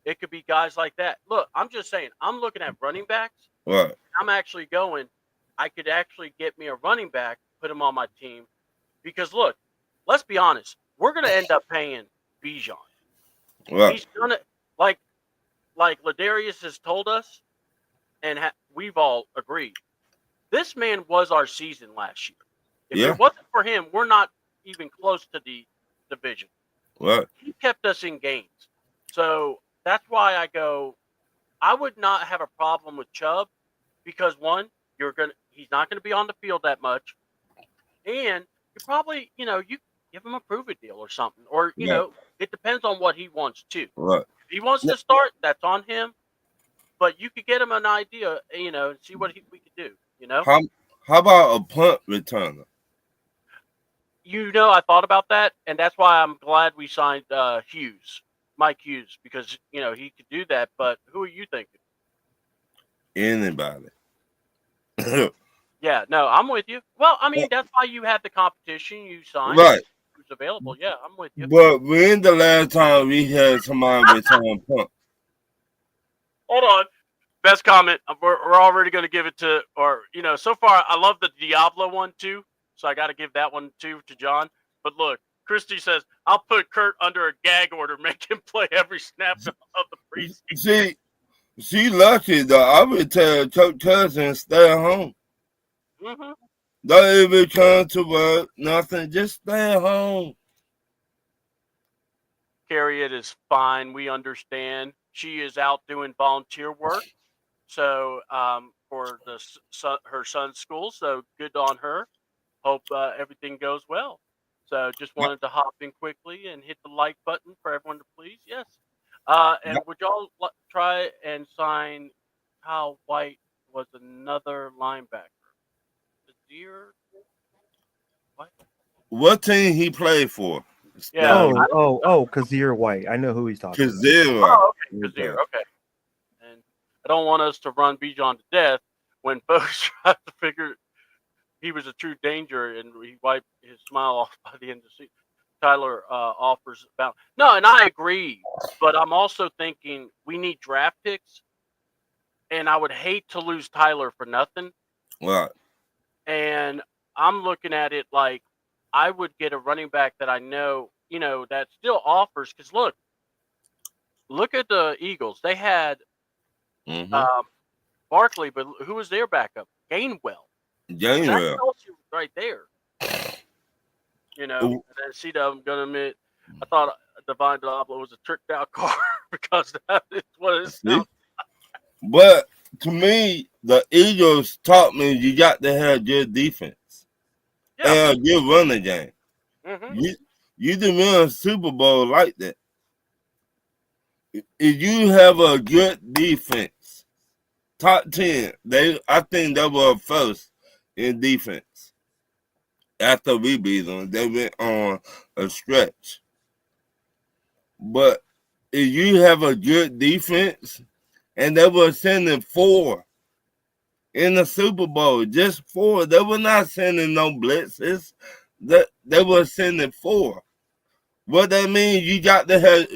It could be guys like that. Look, I'm just saying, I'm looking at running backs. Right. I'm actually going, I could actually get me a running back, put him on my team. Because, look, let's be honest. We're going to end up paying Bijan. Right. He's going to, like Ladarius has told us, and we've all agreed, this man was our season last year. If it wasn't for him, we're not even close to the division. Right. He kept us in games. So that's why I would not have a problem with Chubb because, one, he's not going to be on the field that much. And you probably, you give him a prove-it deal or something. Or, it depends on what he wants to. Right. If he wants to start, that's on him. But you could get him an idea, and see what we could do, How about a punt returner? I thought about that, and that's why I'm glad we signed Mike Hughes, because, he could do that. But who are you thinking? Anybody. Yeah, no, I'm with you. Well, I mean, that's why you had the competition. You signed. Right. Who's available. Yeah, I'm with you. But when the last time we had somebody return punt? Hold on. Best comment. We're already going to give it to, so far, I love the Diablo one, too. So I got to give that one, too, to John. But look, Christy says, I'll put Kurt under a gag order, make him play every snap of the preseason. She lucky, though. I would tell Chuck Cousins stay at home. Mm-hmm. Don't even come to work, nothing. Just stay at home. Carrie, it is fine. We understand. She is out doing volunteer work. So for her son's school. So good on her. Hope everything goes well. So just wanted to hop in quickly and hit the like button for everyone to please. Yes. And would y'all try and sign Kyle White was another linebacker? What team he played for? Yeah. Kazir White. I know who he's talking about. Kazir. Oh, okay. Kazir. Okay. And I don't want us to run Bijan to death when folks try to figure he was a true danger and he wiped his smile off by the end of the season. Tyler offers about no, and I agree, but I'm also thinking we need draft picks, and I would hate to lose Tyler for nothing. Right. And I'm looking at it like I would get a running back that I know, that still offers. Because look at the Eagles. They had Barkley, but who was their backup? Gainwell. That tells you right there. And then I'm going to admit, I thought Divine Diablo was a tricked out car because that is what it sounds. But to me, the Eagles taught me you got to have good defense and a good running game. Mm-hmm. You didn't win a Super Bowl like that. If you have a good defense, top 10, I think they were first in defense. After we beat them, they went on a stretch. But if you have a good defense, and they were sending 4 in the Super Bowl, just 4. They were not sending no blitzes. They were sending 4. What that means, you got to have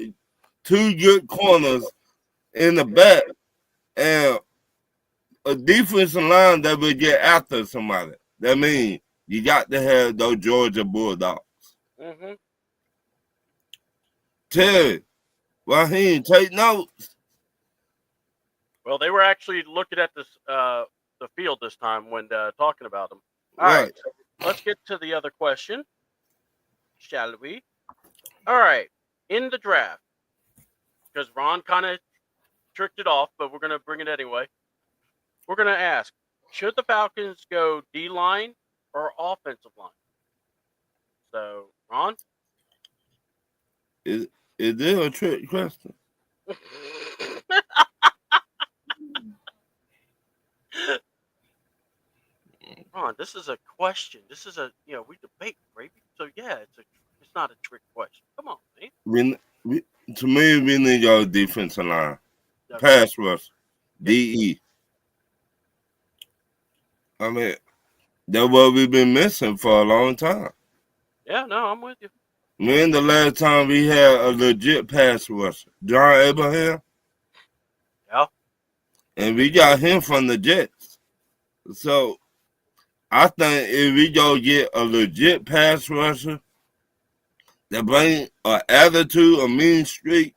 2 good corners in the back and a defensive line that will get after somebody. That means you got to have those Georgia Bulldogs. Mm-hmm. Terry, Raheem, take notes. Well, they were actually looking at this the field this time when talking about them. All Right. right, so let's get to the other question, shall we? All right, in the draft, because Ron kind of tricked it off, but we're going to bring it anyway. We're going to ask, should the Falcons go D-line or offensive line? So, Ron? Is there a trick question? Ron, this is a question. This is a, we debate, right? So, yeah, it's not a trick question. Come on, man. To me, we need your defensive line. Okay. Pass rush. DE. I mean, that's what we've been missing for a long time. Yeah, no, I'm with you. When the last time we had a legit pass rusher? John Abraham? Yeah. And we got him from the Jets. So, I think if we go get a legit pass rusher that bring an attitude, a mean streak,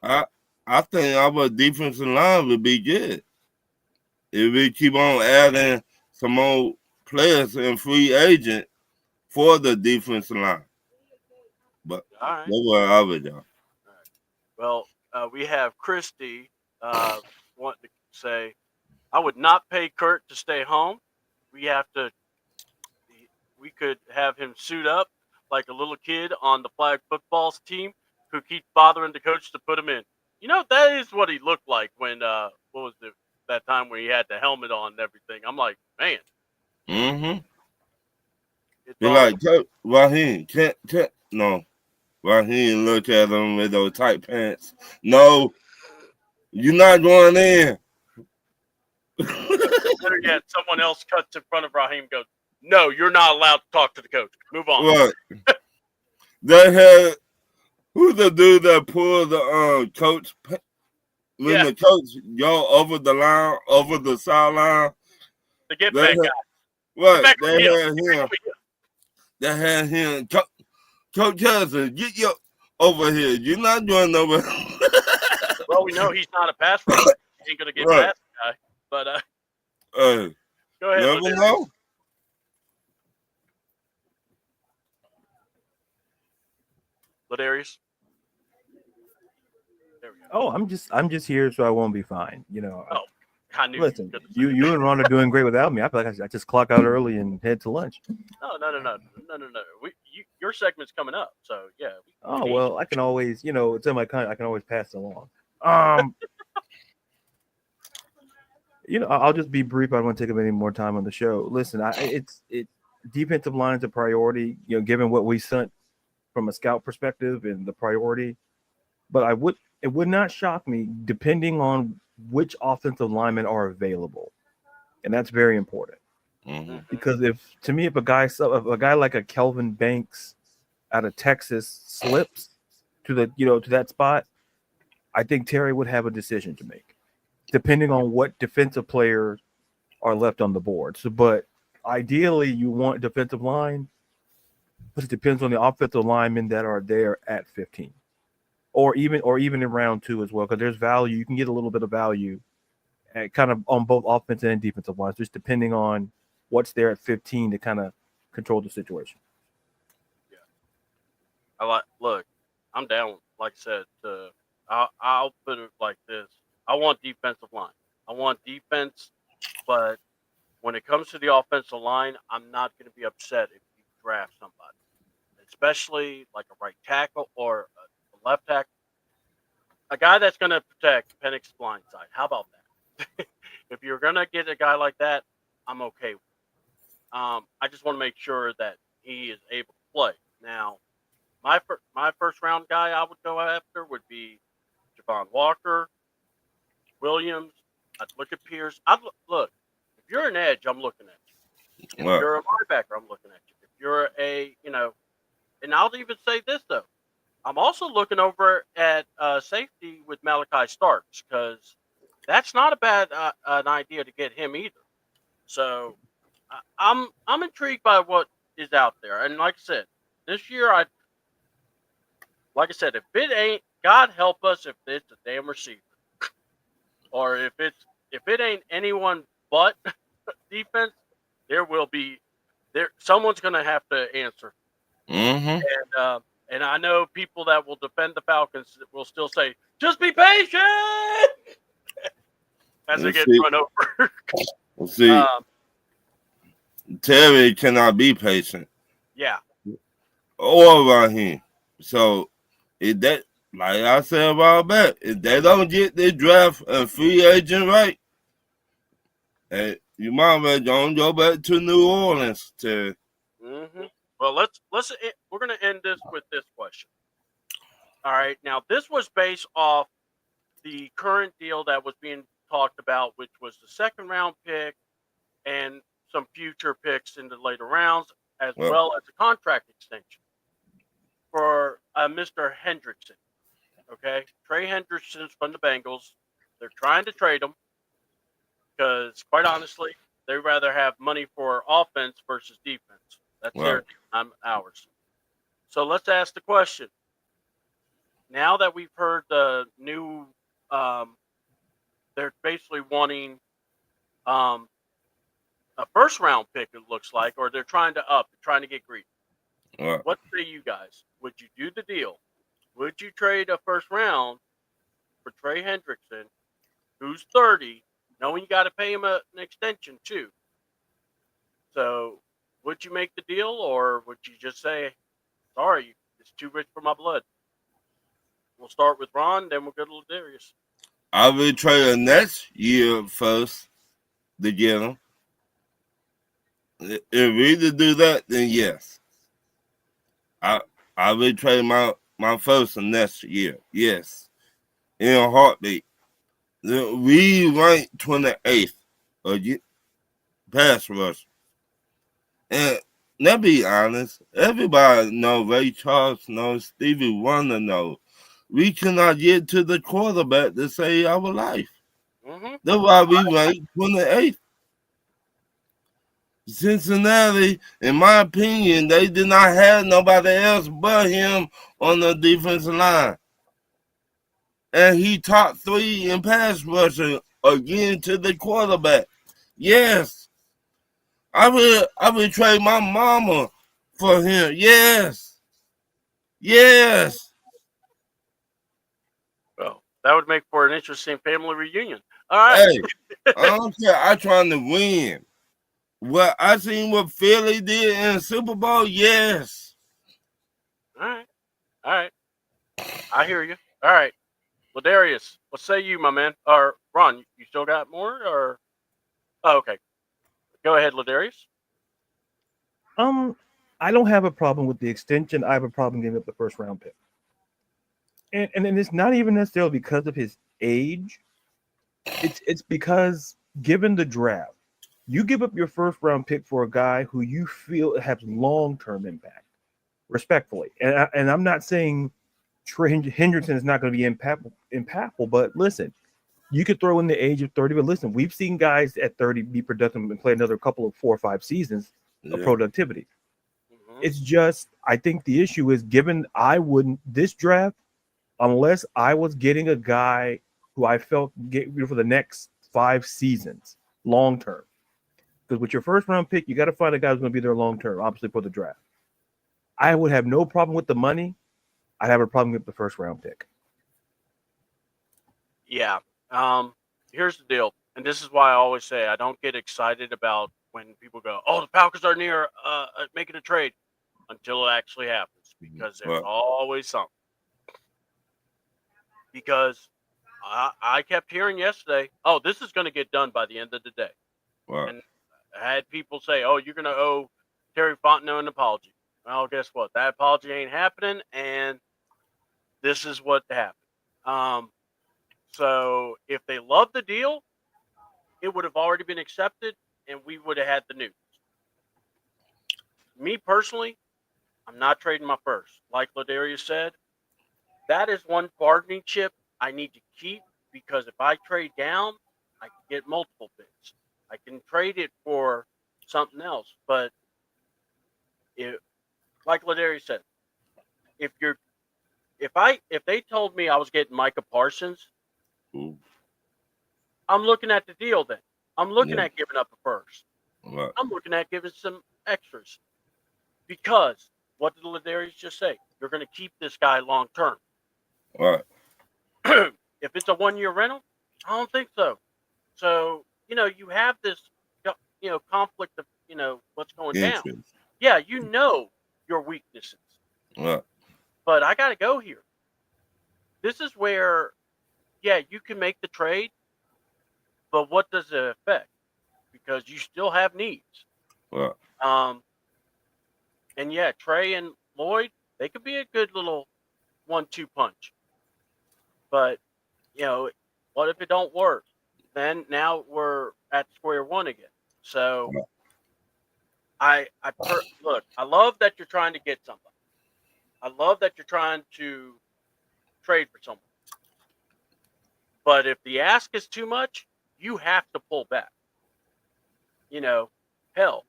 I think our defensive line would be good. If we keep on adding some more players and free agent for the defensive line. But All right. that's what I would do. All right. Well, we have Christy wanting to say, I would not pay Kurt to stay home. We could have him suit up like a little kid on the flag football team who keeps bothering the coach to put him in. That is what he looked like when what was that time when he had the helmet on and everything. I'm like, man. Mm-hmm. It's Be like, Raheem, no. Raheem look at him with those tight pants. No, you're not going in. Better yet, someone else cuts in front of Raheem and goes, no, you're not allowed to talk to the coach. Move on. Right. They had, who's the dude that pulled the coach? When the coach go over the line, over the sideline. The get back guy. Right. They had him. Coach Hudson, get you over here. You're not doing over. Well, we know he's not a pass rusher. He ain't going to get past the guy. But go ahead. Never know. Ladarius. There we go. Oh, I'm just here so I won't be fined. I knew. Listen, you and Ron are doing great without me. I feel like I just clock out early and head to lunch. No. Your segment's coming up, so yeah. Oh well, I can always, it's in my contract. I can always pass it along. I'll just be brief. I don't want to take up any more time on the show. Listen, it's defensive line's a priority. Given what we sent from a scout perspective and the priority, but it would not shock me depending on which offensive linemen are available, and that's very important. Mm-hmm. Because if a guy like a Kelvin Banks out of Texas slips to that spot, I think Terry would have a decision to make, depending on what defensive players are left on the board. So, but ideally, you want defensive line, but it depends on the offensive linemen that are there at 15. Or even in round 2 as well, because there's value. You can get a little bit of value, kind of on both offensive and defensive lines, just depending on what's there at 15 to kind of control the situation. Yeah, look, I'm down. Like I said, I'll put it like this: I want defensive line. I want defense, but when it comes to the offensive line, I'm not going to be upset if you draft somebody, especially like a right tackle or a left tackle. A guy that's going to protect Penix's blind side. How about that? If you're going to get a guy like that, I'm okay with it. I just want to make sure that he is able to play. Now, my first round guy I would go after would be Javon Walker, Williams. I'd look at Pierce. Look. If you're an edge, I'm looking at you. If Right. you're a linebacker, I'm looking at you. If you're and I'll even say this though. I'm also looking over at safety with Malachi Starks because that's not a bad an idea to get him either. So I'm intrigued by what is out there, and like I said, this year if it ain't, God help us if it's a damn receiver, or if it ain't anyone but defense, someone's gonna have to answer. Mm-hmm. And I know people that will defend the Falcons that will still say, "Just be patient," as they get run over. See, Terry cannot be patient. Yeah. Or Raheem. So if that, like I said a while back, if they don't get their draft and free agent right, hey, you might well don't go back to New Orleans, Terry. Mm-hmm. Well, we're gonna end this with this question. All right. Now, this was based off the current deal that was being talked about, which was the second round pick and some future picks in the later rounds, as well as a contract extension for Mr. Hendrickson. Okay, Trey Hendrickson's from the Bengals. They're trying to trade him because, quite honestly, they'd rather have money for offense versus defense. That's their deal, not ours. So let's ask the question. Now that we've heard the new, they're basically wanting a first round pick, it looks like, or they're trying to get greedy. What say you guys? Would you do the deal? Would you trade a first round for Trey Hendrickson, who's 30, knowing you got to pay him an extension too? So would you make the deal, or would you just say, sorry, it's too rich for my blood? We'll start with Ron, then we'll go to Ladarius. I will trade him next year first to get him. If we to do that, then yes. I will trade my first and next year. Yes. In a heartbeat. We ranked 28th pass rush. And let's be honest, everybody know, Ray Charles knows, Stevie Wonder knows. We cannot get to the quarterback to save our life. Mm-hmm. That's why we ranked 28th. Cincinnati, in my opinion, they did not have nobody else but him on the defensive line. And he top 3 in pass rushing again to the quarterback. Yes. I would trade my mama for him. Yes. Yes. Well, that would make for an interesting family reunion. All right. Hey, I don't care. I'm trying to win. What I seen what Philly did in the Super Bowl, yes. All right. I hear you. All right. Ladarius, what say you, my man? Or Ron, you still got more? Or okay. Go ahead, Ladarius. I don't have a problem with the extension. I have a problem giving up the first round pick. And it's not even necessarily because of his age. It's because given the draft, you give up your first round pick for a guy who you feel has long-term impact, respectfully. And I'm not saying Trey Hendrickson is not going to be impactful, but listen, you could throw in the age of 30, but listen, we've seen guys at 30 be productive and play another couple of 4 or 5 seasons of productivity. Mm-hmm. It's just, I think the issue is this draft, unless I was getting a guy who I felt get for the next 5 seasons, long-term. Because with your first round pick, you got to find a guy who's going to be there long term, obviously for the draft. I would have no problem with the money. I'd have a problem with the first round pick. Yeah. Here's the deal, and this is why I always say I don't get excited about when people go, "Oh, the Falcons are near making a trade," until it actually happens, because there's always something. Because I kept hearing yesterday, "Oh, this is going to get done by the end of the day," and I had people say, "Oh, you're going to owe Terry Fontenot an apology." well, guess what? That apology ain't happening, and this is what happened. So if they love the deal, it would have already been accepted, and we would have had the news. Me personally, I'm not trading my first. Like Ladarius said, that is one bargaining chip I need to keep because if I trade down, I can get multiple picks. I can trade it for something else. But like Ladarius said, if they told me I was getting Micah Parsons, Ooh. I'm looking at the deal then. I'm looking Yeah. at giving up a first. Right. I'm looking at giving some extras. Because what did Ladarius just say? You're going to keep this guy long term. Right. If it's a 1-year rental, I don't think so. So, you have this, conflict of, what's going down. Interest. Yeah, your weaknesses. Right. But I got to go here. This is where, yeah, you can make the trade, but what does it affect? Because you still have needs. Right. And yeah, Trey and Lloyd, they could be a good little 1-2 punch. But, what if it don't work? Then now we're at square one again. So look, I love that you're trying to get somebody. I love that you're trying to trade for someone. But if the ask is too much, you have to pull back. Hell,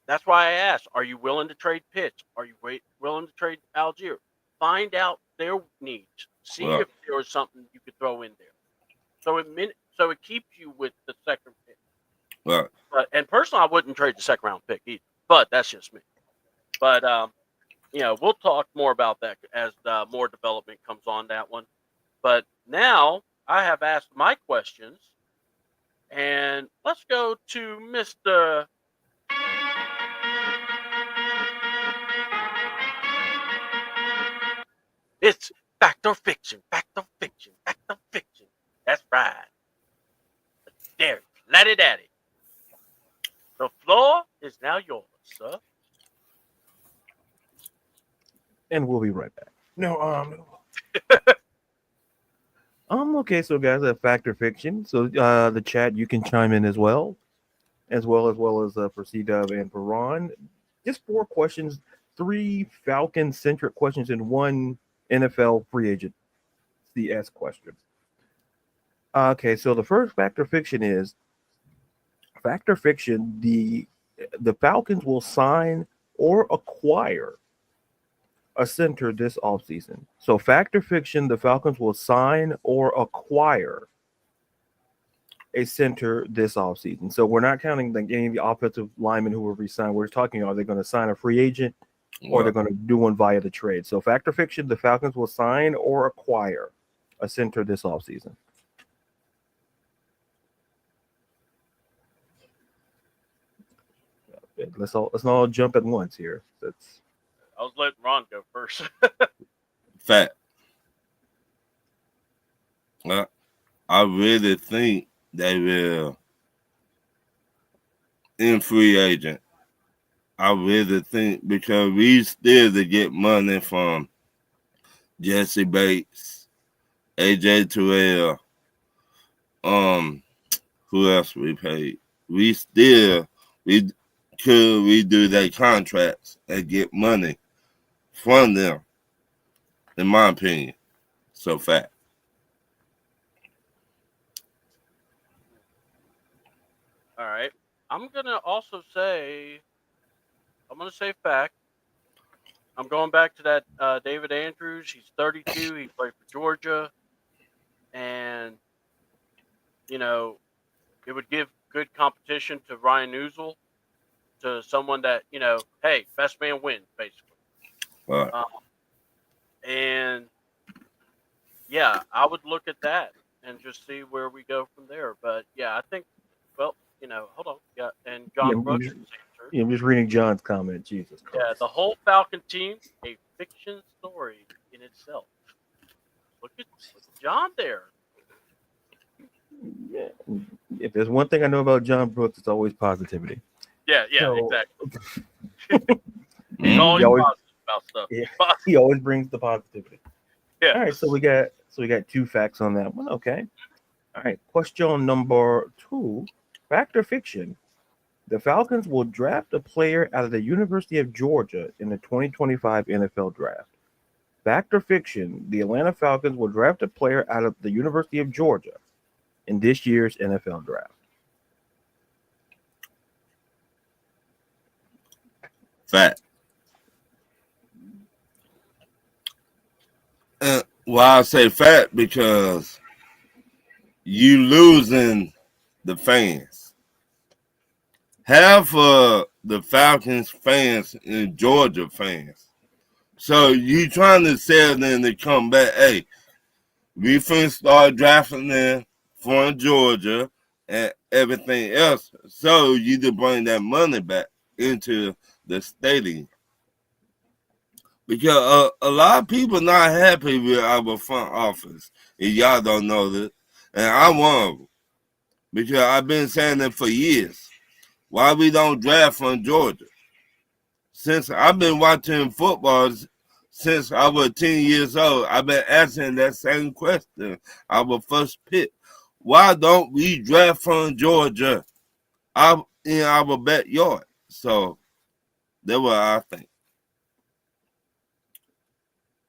that's why I asked, are you willing to trade Pitts? Are you willing to trade Algier? Find out their needs. See if there was something you could throw in there. So it keeps you with the second pick. Right. And personally, I wouldn't trade the second round pick either. But that's just me. But we'll talk more about that as more development comes on that one. But now I have asked my questions, and let's go to Mr. It's fact or fiction, fact or fiction, fact or fiction. That's right. There, let it at it. The floor is now yours, sir. And we'll be right back. Okay, so guys, fact or fiction. So the chat, you can chime in as well as for C-Dub and for Ron. Just 4 questions, 3 Falcon-centric questions, and 1 NFL free agent CS question. Okay, so the first fact or fiction is fact or fiction. The Falcons will sign or acquire a center this offseason. So fact or fiction, the Falcons will sign or acquire a center this offseason. So we're not counting any of the offensive linemen who will resign. We're talking, are they going to sign a free agent or they're going to do one via the trade? So fact or fiction, the Falcons will sign or acquire a center this offseason. Let's all jump at once here. I was letting Ron go first. Fact. I really think they will in free agent. I really think because we still to get money from Jesse Bates, AJ Terrell, who else we paid? We could redo their contracts and get money from them, in my opinion. So fact. All right. I'm going to also say fact. I'm going back to that David Andrews. He's 32. He played for Georgia. And, it would give good competition to Ryan Newsel, to someone that, hey, best man wins, basically. Right. And, yeah, I would look at that and just see where we go from there. But, yeah, I think, well, hold on. Yeah, and John Brooks. I'm just reading John's comment. Jesus Christ. Yeah, the whole Falcon team, a fiction story in itself. Look at John there. Yeah. If there's one thing I know about John Brooks, it's always positivity. Yeah, So, exactly. He's Mhm. always He always- positive about stuff. Yeah. He's positive. He always brings the positivity. Yeah. All right, so we got 2 facts on that one. Okay. All right. Question number 2. Fact or fiction? The Falcons will draft a player out of the University of Georgia in the 2025 NFL draft. Fact or fiction? The Atlanta Falcons will draft a player out of the University of Georgia in this year's NFL draft. Fact. Why I say fact? Because you losing the fans. Half of the Falcons fans and Georgia fans. So you trying to sell them to come back. Hey, we finna start drafting them from Georgia and everything else. So you to bring that money back into the stadium. Because a lot of people not happy with our front office. And y'all don't know that. And I'm one of them. Because I've been saying that for years. Why we don't draft from Georgia? Since I've been watching football since I was 10 years old, I've been asking that same question. Our first pick. Why don't we draft from Georgia in our backyard? So that's what I think.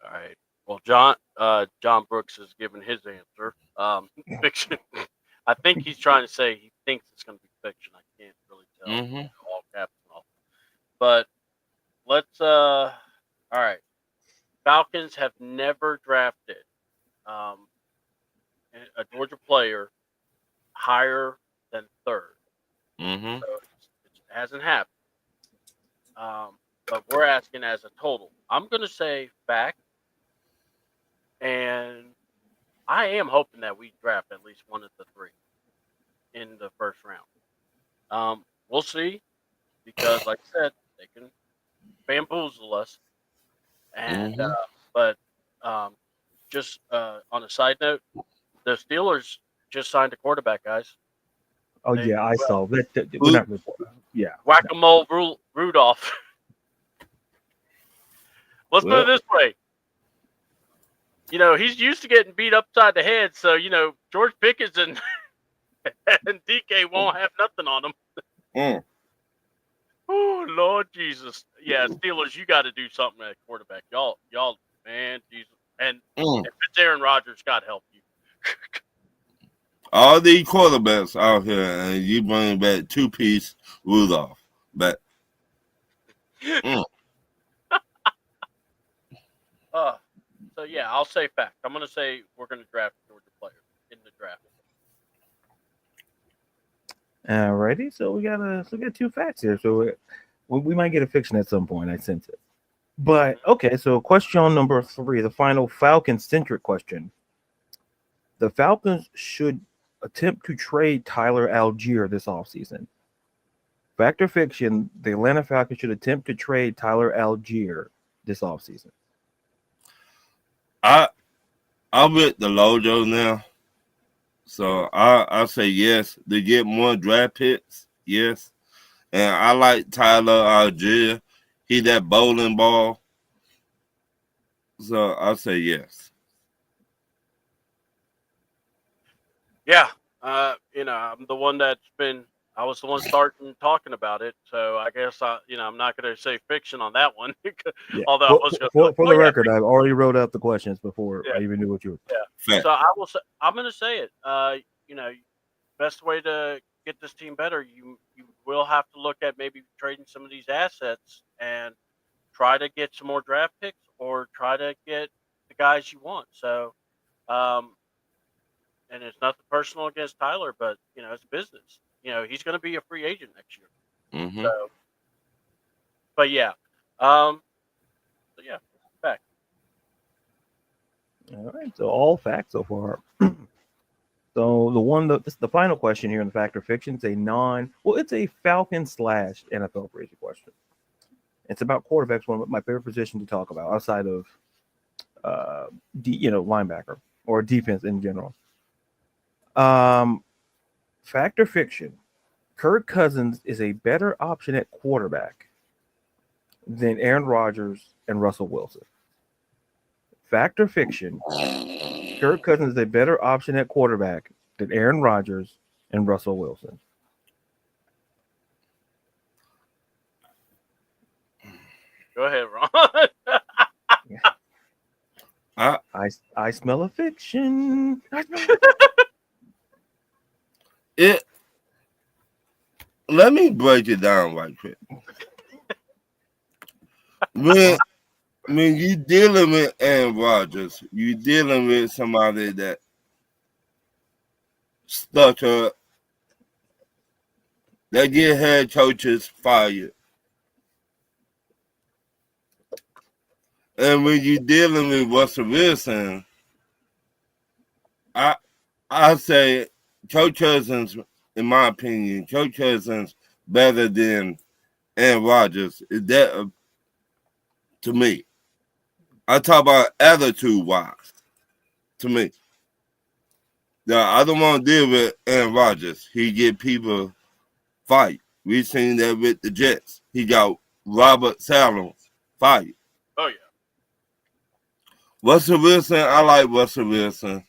All right. Well, John Brooks has given his answer. Fiction. I think he's trying to say he thinks it's going to be fiction. I can't really tell. Mm-hmm. All caps and all. But let's. All right. Falcons have never drafted a Georgia player higher than third. Mm-hmm. So it hasn't happened. But we're asking as a total. I'm going to say fact. And I am hoping that we draft at least one of the 3 in the first round. We'll see. Because, like I said, they can bamboozle us. And Mhm. but just on a side note, the Steelers just signed a quarterback, guys. Oh They- yeah, I saw that. We're not reporting. Yeah. Whack-a-mole Rudolph. Let's put it this way. He's used to getting beat upside the head, so George Pickens and DK won't have nothing on him. Mm. Oh Lord Jesus, yeah, Steelers, you got to do something at quarterback, y'all, man, Jesus, and if it's Aaron Rodgers, God help you. All these quarterbacks out here, and you bring back 2-piece Rudolph. But So yeah, I'll say fact. I'm gonna say we're gonna draft a Georgia player in the draft. Alrighty, so we got 2 facts here. So we might get a fiction at some point. I sense it. But okay, so question number 3, the final Falcon-centric question. The Falcons should attempt to trade Tyler Algier this offseason. Fact or fiction, the Atlanta Falcons should attempt to trade Tyler Algier this offseason. I'm with the Lojo now. So I say yes. To get more draft picks, yes. And I like Tyler Algier. He that bowling ball. So I say yes. Yeah, I'm the one I was the one starting talking about it, so I guess I'm not going to say fiction on that one. Yeah. Although I was going for the record, I've already wrote out the questions before I even knew what you were. Yeah. Fact. So I'm going to say it. Best way to get this team better, you will have to look at maybe trading some of these assets and try to get some more draft picks or try to get the guys you want. So, and it's nothing personal against Tyler, but it's business. He's going to be a free agent next year. Mm-hmm. So, but yeah, fact. All right, so all facts so far. So the final question here in the fact or fiction is it's a Falcon / NFL free agent question. It's about quarterbacks, one of my favorite position to talk about outside of linebacker or defense in general. Fact or fiction, Kirk Cousins is a better option at quarterback than Aaron Rodgers and Russell Wilson. Fact or fiction? Kirk Cousins is a better option at quarterback than Aaron Rodgers and Russell Wilson. Go ahead, Ron. I smell a fiction. Let me break it down right quick. When you're dealing with Aaron Rodgers, you're dealing with somebody that stutter, that get head coaches fired. And when you're dealing with Russell Wilson, I say Coach Cousins, in my opinion, Coach Cousins better than Aaron Rodgers. Is that to me? I talk about attitude wise. To me, now I don't want to deal with Aaron Rodgers. He get people fight. We seen that with the Jets. He got Robert Saleh fight. Oh yeah. Russell Wilson, I like Russell Wilson.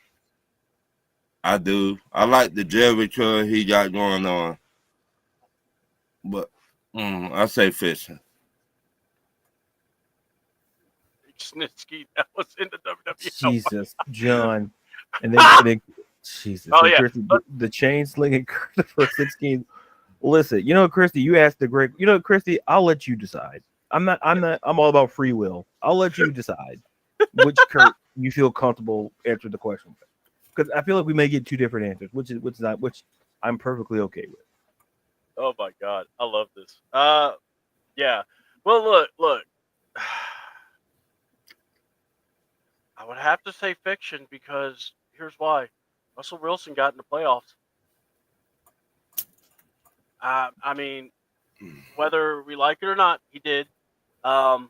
I do. I like the Jericho he got going on. But I say fishing. Snitsky, that was in the WWE. Jesus, John. And then Jesus. Oh, and yeah. Christy, the chain slinging Christopher 16. Listen, Christy, you asked the great, Christy, I'll let you decide. I'm all about free will. I'll let you decide which Kurt you feel comfortable answering the question with. Because I feel like we may get two different answers, which I'm perfectly okay with. Oh my God, I love this. Yeah. Well, look. I would have to say fiction because here's why: Russell Wilson got in the playoffs. I mean, whether we like it or not, he did. And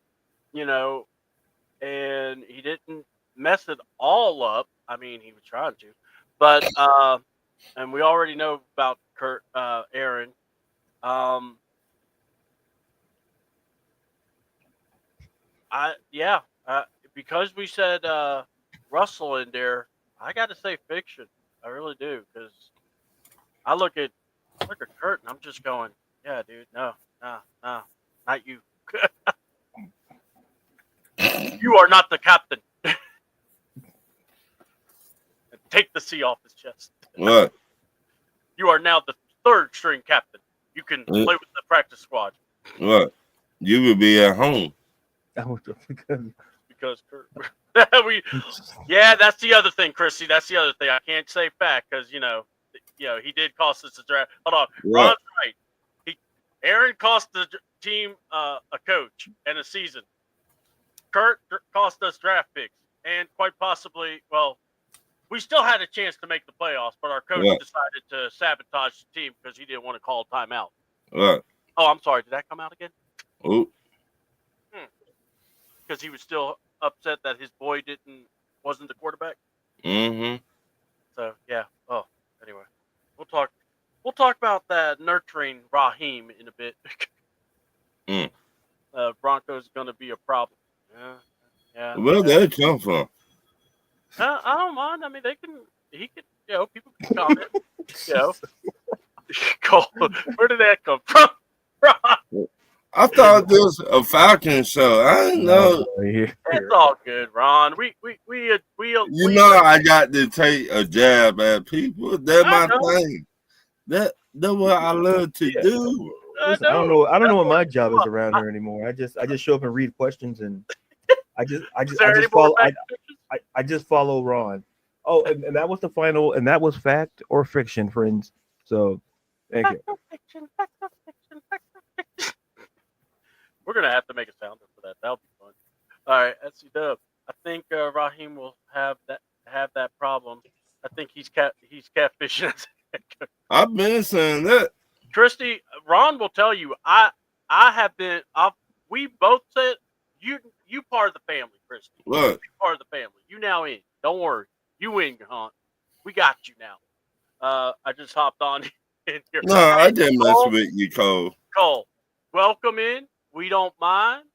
he didn't mess it all up. I mean, he was trying to, but and we already know about Aaron. Because we said Russell in there, I got to say fiction. I really do, because I look at Kurt and I'm just going, yeah, dude, no, not you. You are not the captain. Take the C off his chest. What? You are now the third string captain. You can play with the practice squad. What? You would be at home. Because Kurt. Yeah, that's the other thing, Chrissy. That's the other thing. I can't say fact because he did cost us a draft. Hold on, What? Ron's right. Aaron cost the team a coach and a season. Kurt cost us draft picks and quite possibly, we still had a chance to make the playoffs, but our coach decided to sabotage the team because he didn't want to call timeout. What? Oh, I'm sorry. Did that come out again? Oh. Because he was still upset that his boy wasn't the quarterback. Mm-hmm. So yeah. Oh, anyway, we'll talk about that nurturing Raheem in a bit. Broncos going to be a problem. Yeah. Where did that come from? I don't mind. I mean, he can, people can comment. Cole, where did that come from? I thought this was a Falcons show. I didn't know. It's all good, Ron. We I got to take a jab at people. That's my thing. That's what I love to do. Listen, I don't know what my job is around here anymore. I just show up and read questions, and I just follow Ron. Oh, and that was the final, and that was fact or fiction, friends. So thank you. We're gonna have to make a sounder for that. That'll be fun. All right, that's dub. I think Raheem will have that problem. I think he's catfishing. I've been saying that. Christy, Ron will tell you. I have been. We both said you part of the family, Christy. What? You part of the family. You now in. Don't worry. You in, Hunt. We got you now. I just hopped on in here. No, I didn't mess with you, Cole. Cole, welcome in. We don't mind.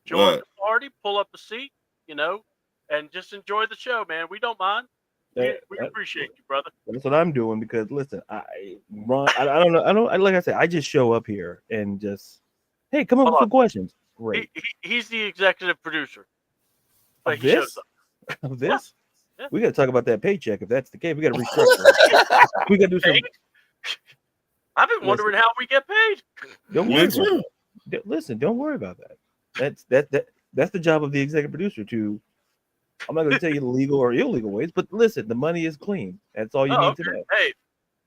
join Right. the party, pull up a seat, and just enjoy the show, man. We don't mind. We appreciate you, brother. That's what I'm doing because listen, Ron, I don't know, like I said, I just show up here and just, hey, come up Hold with on. some questions. Great. He's the executive producer. But Of he shows this? up. Of this? Yeah. We got to talk about that paycheck. If that's the case, we got to restructure. We got to do some. Paid? I've been wondering how we get paid. Don't Me worry about too. that. Listen, don't worry about that. That's the job of the executive producer to. I'm not going to tell you the legal or illegal ways, but listen, the money is clean. That's all you need to know.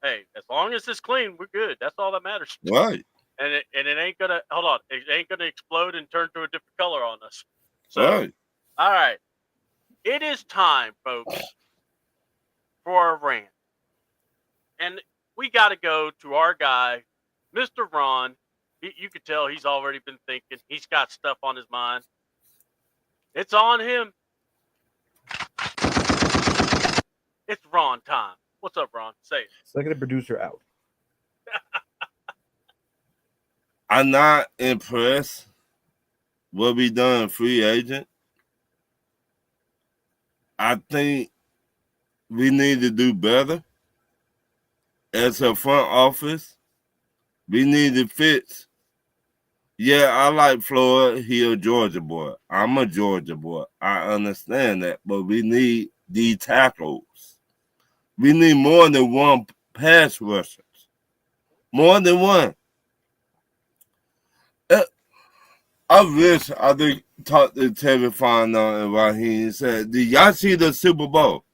Hey, as long as it's clean, we're good. That's all that matters. Right. And it ain't gonna it ain't gonna explode and turn to a different color on us. So Right. all right. It is time, folks, for a rant. And we gotta go to our guy, Mr. Ron. You could tell he's already been thinking. He's got stuff on his mind. It's on him. It's Ron time. What's up, Ron? Say it. Executive producer out. I'm not impressed what we done free agent. I think we need to do better as a front office. We need to fix. Yeah, I like Floyd. He a Georgia boy. I'm a Georgia boy. I understand that, but we need the tackles. We need more than one pass rushers. More than one. I wish I did talk to Terry Fonda and Raheem and said, did y'all see the Super Bowl?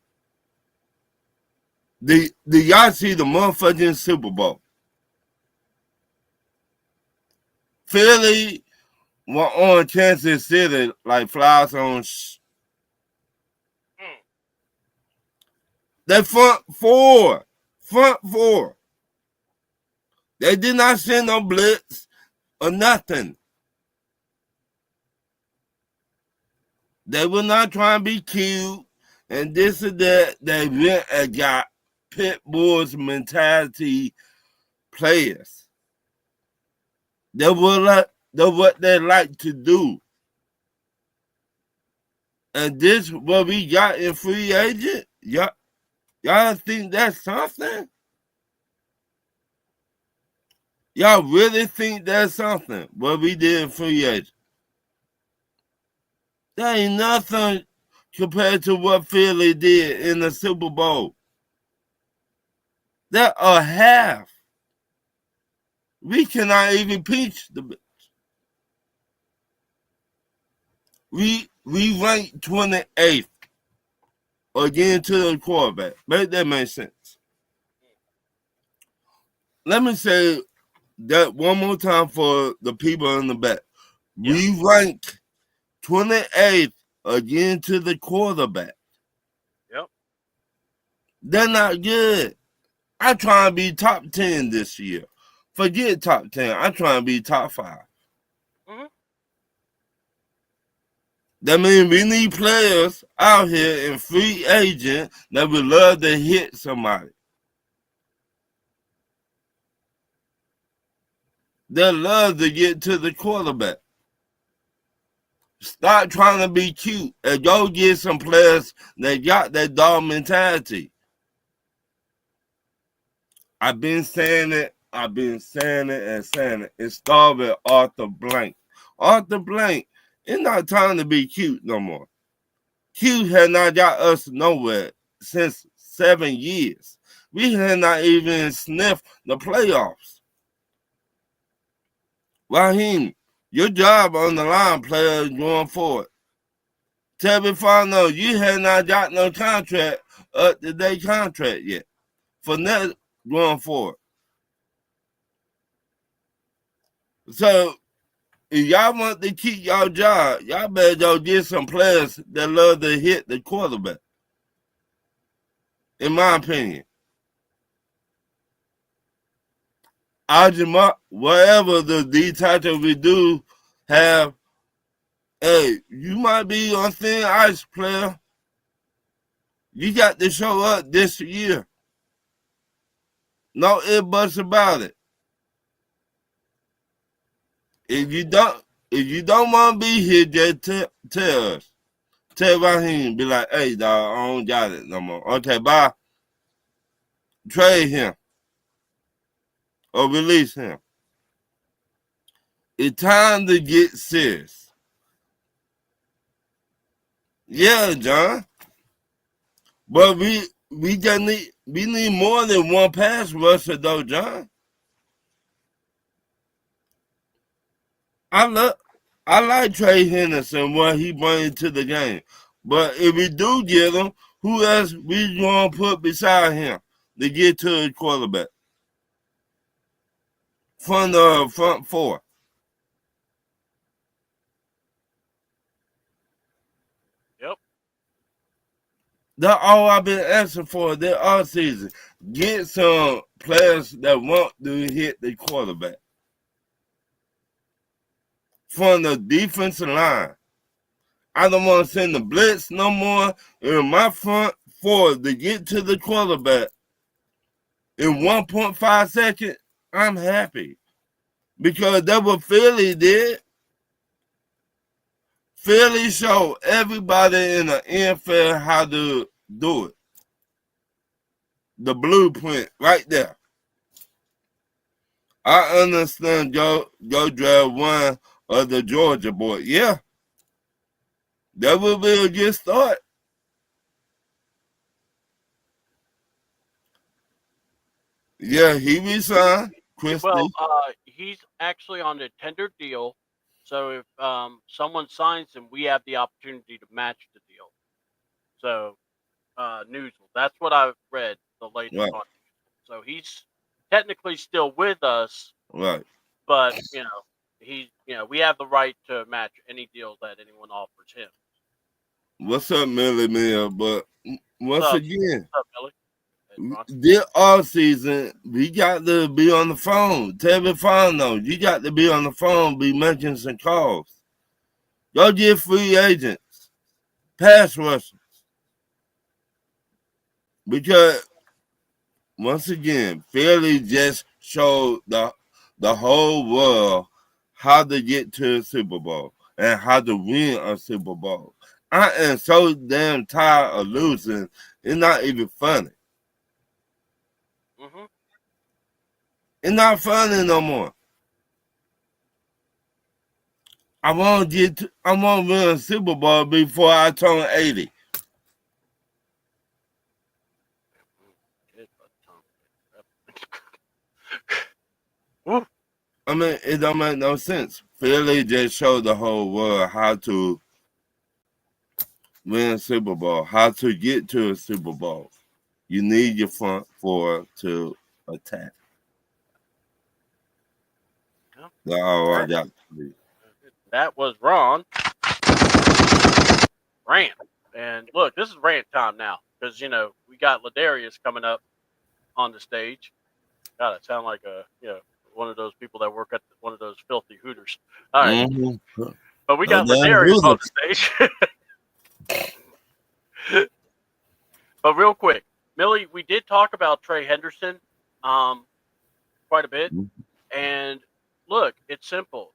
Did y'all see the motherfucking Super Bowl? Philly were on Kansas City like flies on They front four. They did not send no blitz or nothing. They were not trying to be cute and this and that. They went and got pit bulls mentality players. They were what they like to do. And this what we got in free agent? Y'all think that's something? Y'all really think that's something? What we did in free agent? That ain't nothing compared to what Philly did in the Super Bowl. That a half. We cannot even pitch the bitch. We ranked 28th again to the quarterback. Make that make sense. Let me say that one more time for the people in the back. Yeah. We ranked 28th again to the quarterback. Yep. They're not good. I try to be top 10 this year. Forget top 10. I try to be top 5. Mm-hmm. That means we need players out here in free agent that would love to hit somebody. They love to get to the quarterback. Stop trying to be cute and go get some players that got that dog mentality. I've been saying it. It started with Arthur Blank. Arthur Blank, it's not time to be cute no more. Cute had not got us nowhere since 7 years. We had not even sniffed the playoffs. Raheem, your job on the line, player, going forward. Tell me if I know you had not got no contract up to date contract yet. For next going forward. So if y'all want to keep y'all job, y'all better go get some players that love to hit the quarterback. In my opinion. Whatever the detail we do have, hey, you might be on thin ice, player. You got to show up this year. No ifs, buts about it. If you don't, if you don't want to be here, just tell us. Tell Raheem, be like, hey, dog, I don't got it no more. Okay, bye. Trade him or release him. It's time to get serious. Yeah, John. But we just need more than one pass rusher though, John. I like Trey Henderson, what he brings to the game. But if we do get him, who else we gonna put beside him to get to the quarterback? From the front four. Yep. That's all I've been asking for this offseason. Get some players that want to hit the quarterback. From the defensive line. I don't want to send the blitz no more. In my front four to get to the quarterback in 1.5 seconds, I'm happy. Because that's what Philly did. Philly showed everybody in the NFL how to do it. The blueprint right there. I understand go draft one of the Georgia boy. Yeah. That would be a good start. Yeah, he resigned. Christie. Well, he's actually on a tender deal. So if someone signs him, we have the opportunity to match the deal. So, Newsel, that's what I've read the latest Right. on. So he's technically still with us, Right. but we have the right to match any deal that anyone offers him. What's up, Millie Mill? But once What's up? again, What's up, Billy? Hey, Ron. this off season, we got to be on the phone. Tell me fine though. You got to be on the phone, be making some calls. Go get free agents, pass rushers. Because once again, Philly just showed the whole world how to get to a Super Bowl and how to win a Super Bowl. I am so damn tired of losing. It's not even funny. Mm-hmm. It's not funny no more. I want to win a Super Bowl before I turn 80. I mean, it don't make no sense. Philly just showed the whole world how to win a Super Bowl, how to get to a Super Bowl. You need your front four to attack. Yeah. That's all I got to do. That was Ron. Rant. And look, this is rant time now because, we got Ladarius coming up on the stage. God, I sound like one of those people that work at one of those filthy Hooters. All right. Mm-hmm. But we got Ladarius on the stage. But real quick, Millie, we did talk about Trey Henderson quite a bit. Mm-hmm. And look, it's simple.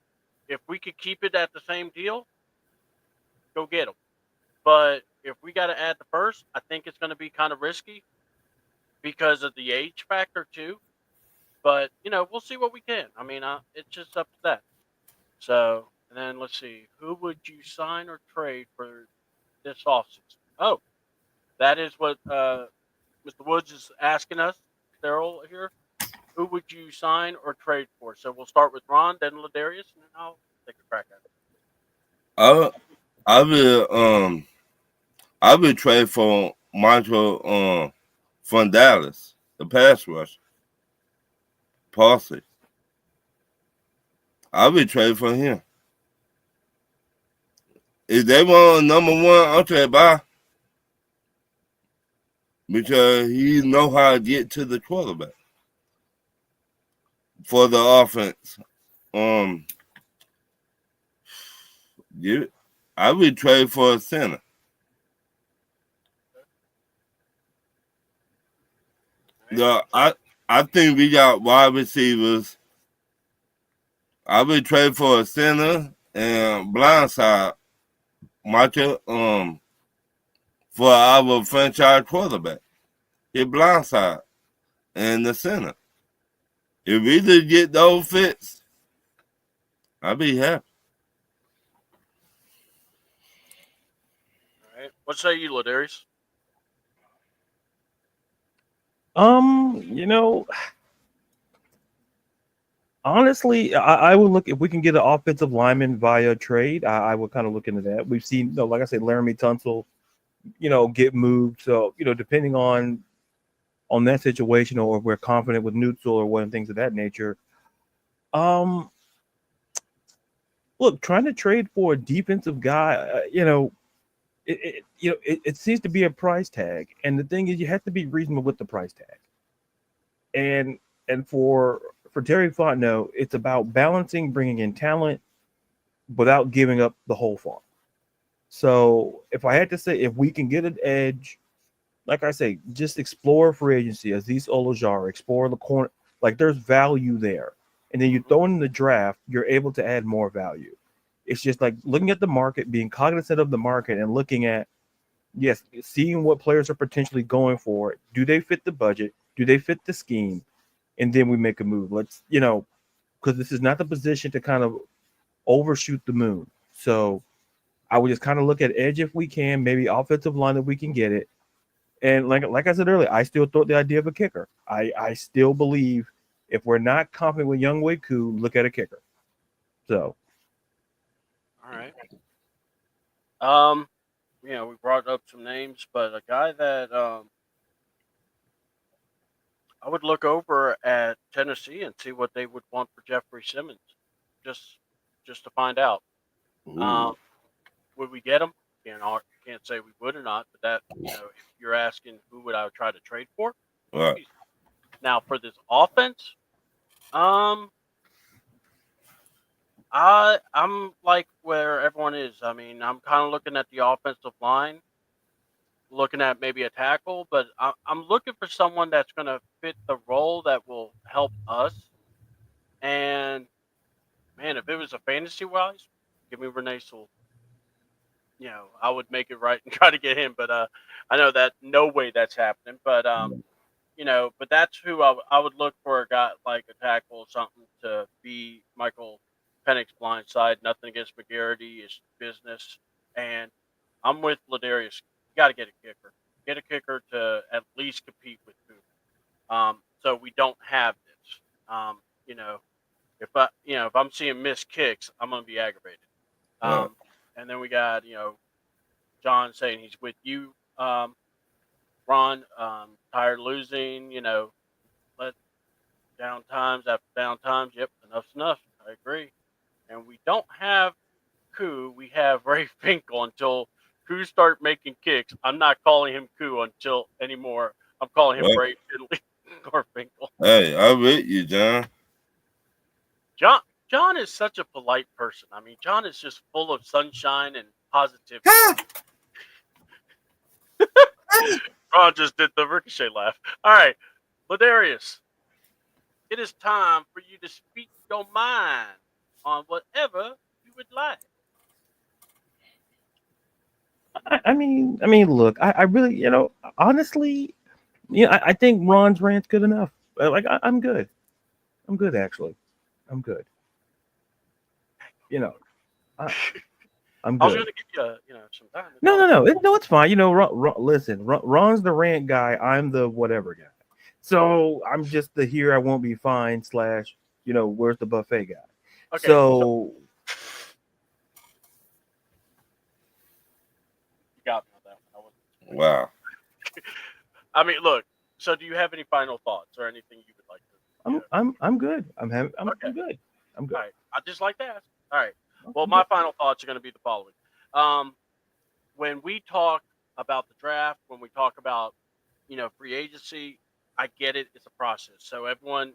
If we could keep it at the same deal, go get him. But if we got to add the first, I think it's going to be kind of risky because of the age factor too. But, we'll see what we can. I mean, it's just up to that. So, and then let's see. Who would you sign or trade for this offseason? Oh, that is what Mr. Woods is asking us, Daryl here. Who would you sign or trade for? So we'll start with Ron, then Ladarius, and then I'll take a crack at it. I would trade for Michael from Dallas, the pass rusher. Parsley. I would trade for him. If they want number one, I'll trade bye. Because he know how to get to the quarterback. For the offense. I would trade for a center. I think we got wide receivers. I would trade for a center and blindside Michael for our franchise quarterback. Hit blindside and the center. If we did get those fits, I'd be happy. All right. What say you, Ladarius? You know, honestly, I would look if we can get an offensive lineman via trade. I would kind of look into that. We've seen, like I said, Laramie Tunsil, get moved. So, depending on that situation, or if we're confident with Neutral or one things of that nature. Look, trying to trade for a defensive guy, it seems to be a price tag, and the thing is, you have to be reasonable with the price tag. And for Terry Fontenot, it's about balancing, bringing in talent without giving up the whole farm. So if I had to say, if we can get an edge, like I say, just explore free agency, Aziz Olojar, explore the corner. Like, there's value there. And then you throw in the draft, you're able to add more value. It's just like looking at the market, being cognizant of the market, and looking at, yes, seeing what players are potentially going for. Do they fit the budget? Do they fit the scheme? And then we make a move. Let's, because this is not the position to kind of overshoot the moon. So I would just kind of look at edge if we can, maybe offensive line if we can get it. And like I said earlier, I still thought the idea of a kicker. I still believe if we're not confident with Younghoe Koo, look at a kicker. So. All right. We brought up some names, but a guy that I would look over at Tennessee and see what they would want for Jeffrey Simmons, just to find out. Would we get him? Can't say we would or not, but that if you're asking who would I try to trade for, Right. Now for this offense, I'm like where everyone is. I mean, I'm kind of looking at the offensive line, looking at maybe a tackle, but I'm looking for someone that's going to fit the role that will help us. And man, if it was a fantasy wise, give me Renee Sewell. I would make it right and try to get him, but I know that no way that's happening. But but that's who I would look for, a guy like a tackle or something to be Michael Penix's blind side. Nothing against McGarity, it's business, and I'm with Ladarius. You got to get a kicker. Get a kicker to at least compete with Coop. So we don't have this. If I'm seeing missed kicks, I'm gonna be aggravated. And then we got John saying he's with you, Ron. Tired of losing. Let down times after down times. Yep, enough's enough. I agree. And we don't have Koo. We have Ray Finkel until Koo start making kicks. I'm not calling him Koo until anymore. I'm calling him Ray Finley or Finkel. Hey, I with you, John. John is such a polite person. I mean, John is just full of sunshine and positivity. Ron just did the ricochet laugh. All right, Ladarius, it is time for you to speak your mind on whatever you would like. I mean, look, I really, honestly, I think Ron's rant's good enough. I'm good. I'm good, actually. I'm good. I'm good. I was going to give you, some time. No, it's fine. Listen, Ron's the rant guy. I'm the whatever guy. So I'm just the here I won't be fine / where's the buffet guy. Okay, so you got me on that one. Wow. I mean, look. So, do you have any final thoughts or anything you would like to? I'm good. I'm good. I'm good. All right. I just like to ask. All right. Well, my final thoughts are going to be the following. When we talk about the draft, when we talk about, free agency, I get it. It's a process. So everyone,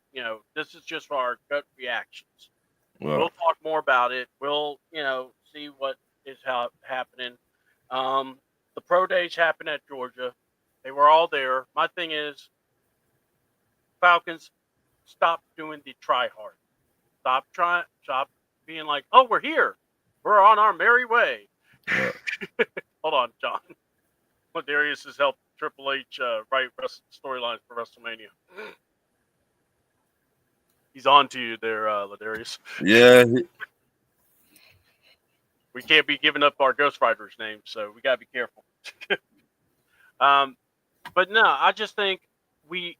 this is just our gut reactions. Wow. We'll talk more about it. We'll, see what is happening. The pro days happened at Georgia. They were all there. My thing is, Falcons, stop doing the try hard. Stop being like, oh, we're here. We're on our merry way. Right. Hold on, John. Ladarius has helped Triple H write storylines for WrestleMania. He's on to you there, Ladarius. Yeah, We can't be giving up our Ghost Riders names, so we gotta be careful. But no, I just think we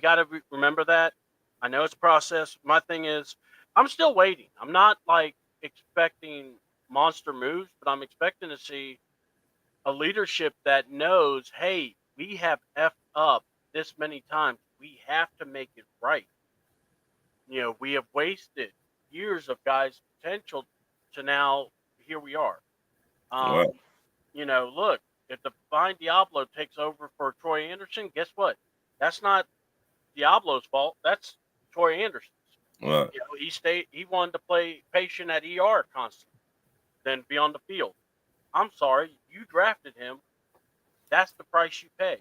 gotta remember that. I know it's a process. My thing is, I'm still waiting. I'm not like expecting monster moves, but I'm expecting to see a leadership that knows, hey, we have effed up this many times. We have to make it right. We have wasted years of guys' potential to now here we are. right, Um, look, if the Divine Diablo takes over for Troy Anderson, guess what? That's not Diablo's fault. That's Troy Anderson's. right, He wanted to play patient at ER constantly, then be on the field. I'm sorry, you drafted him. That's the price you pay.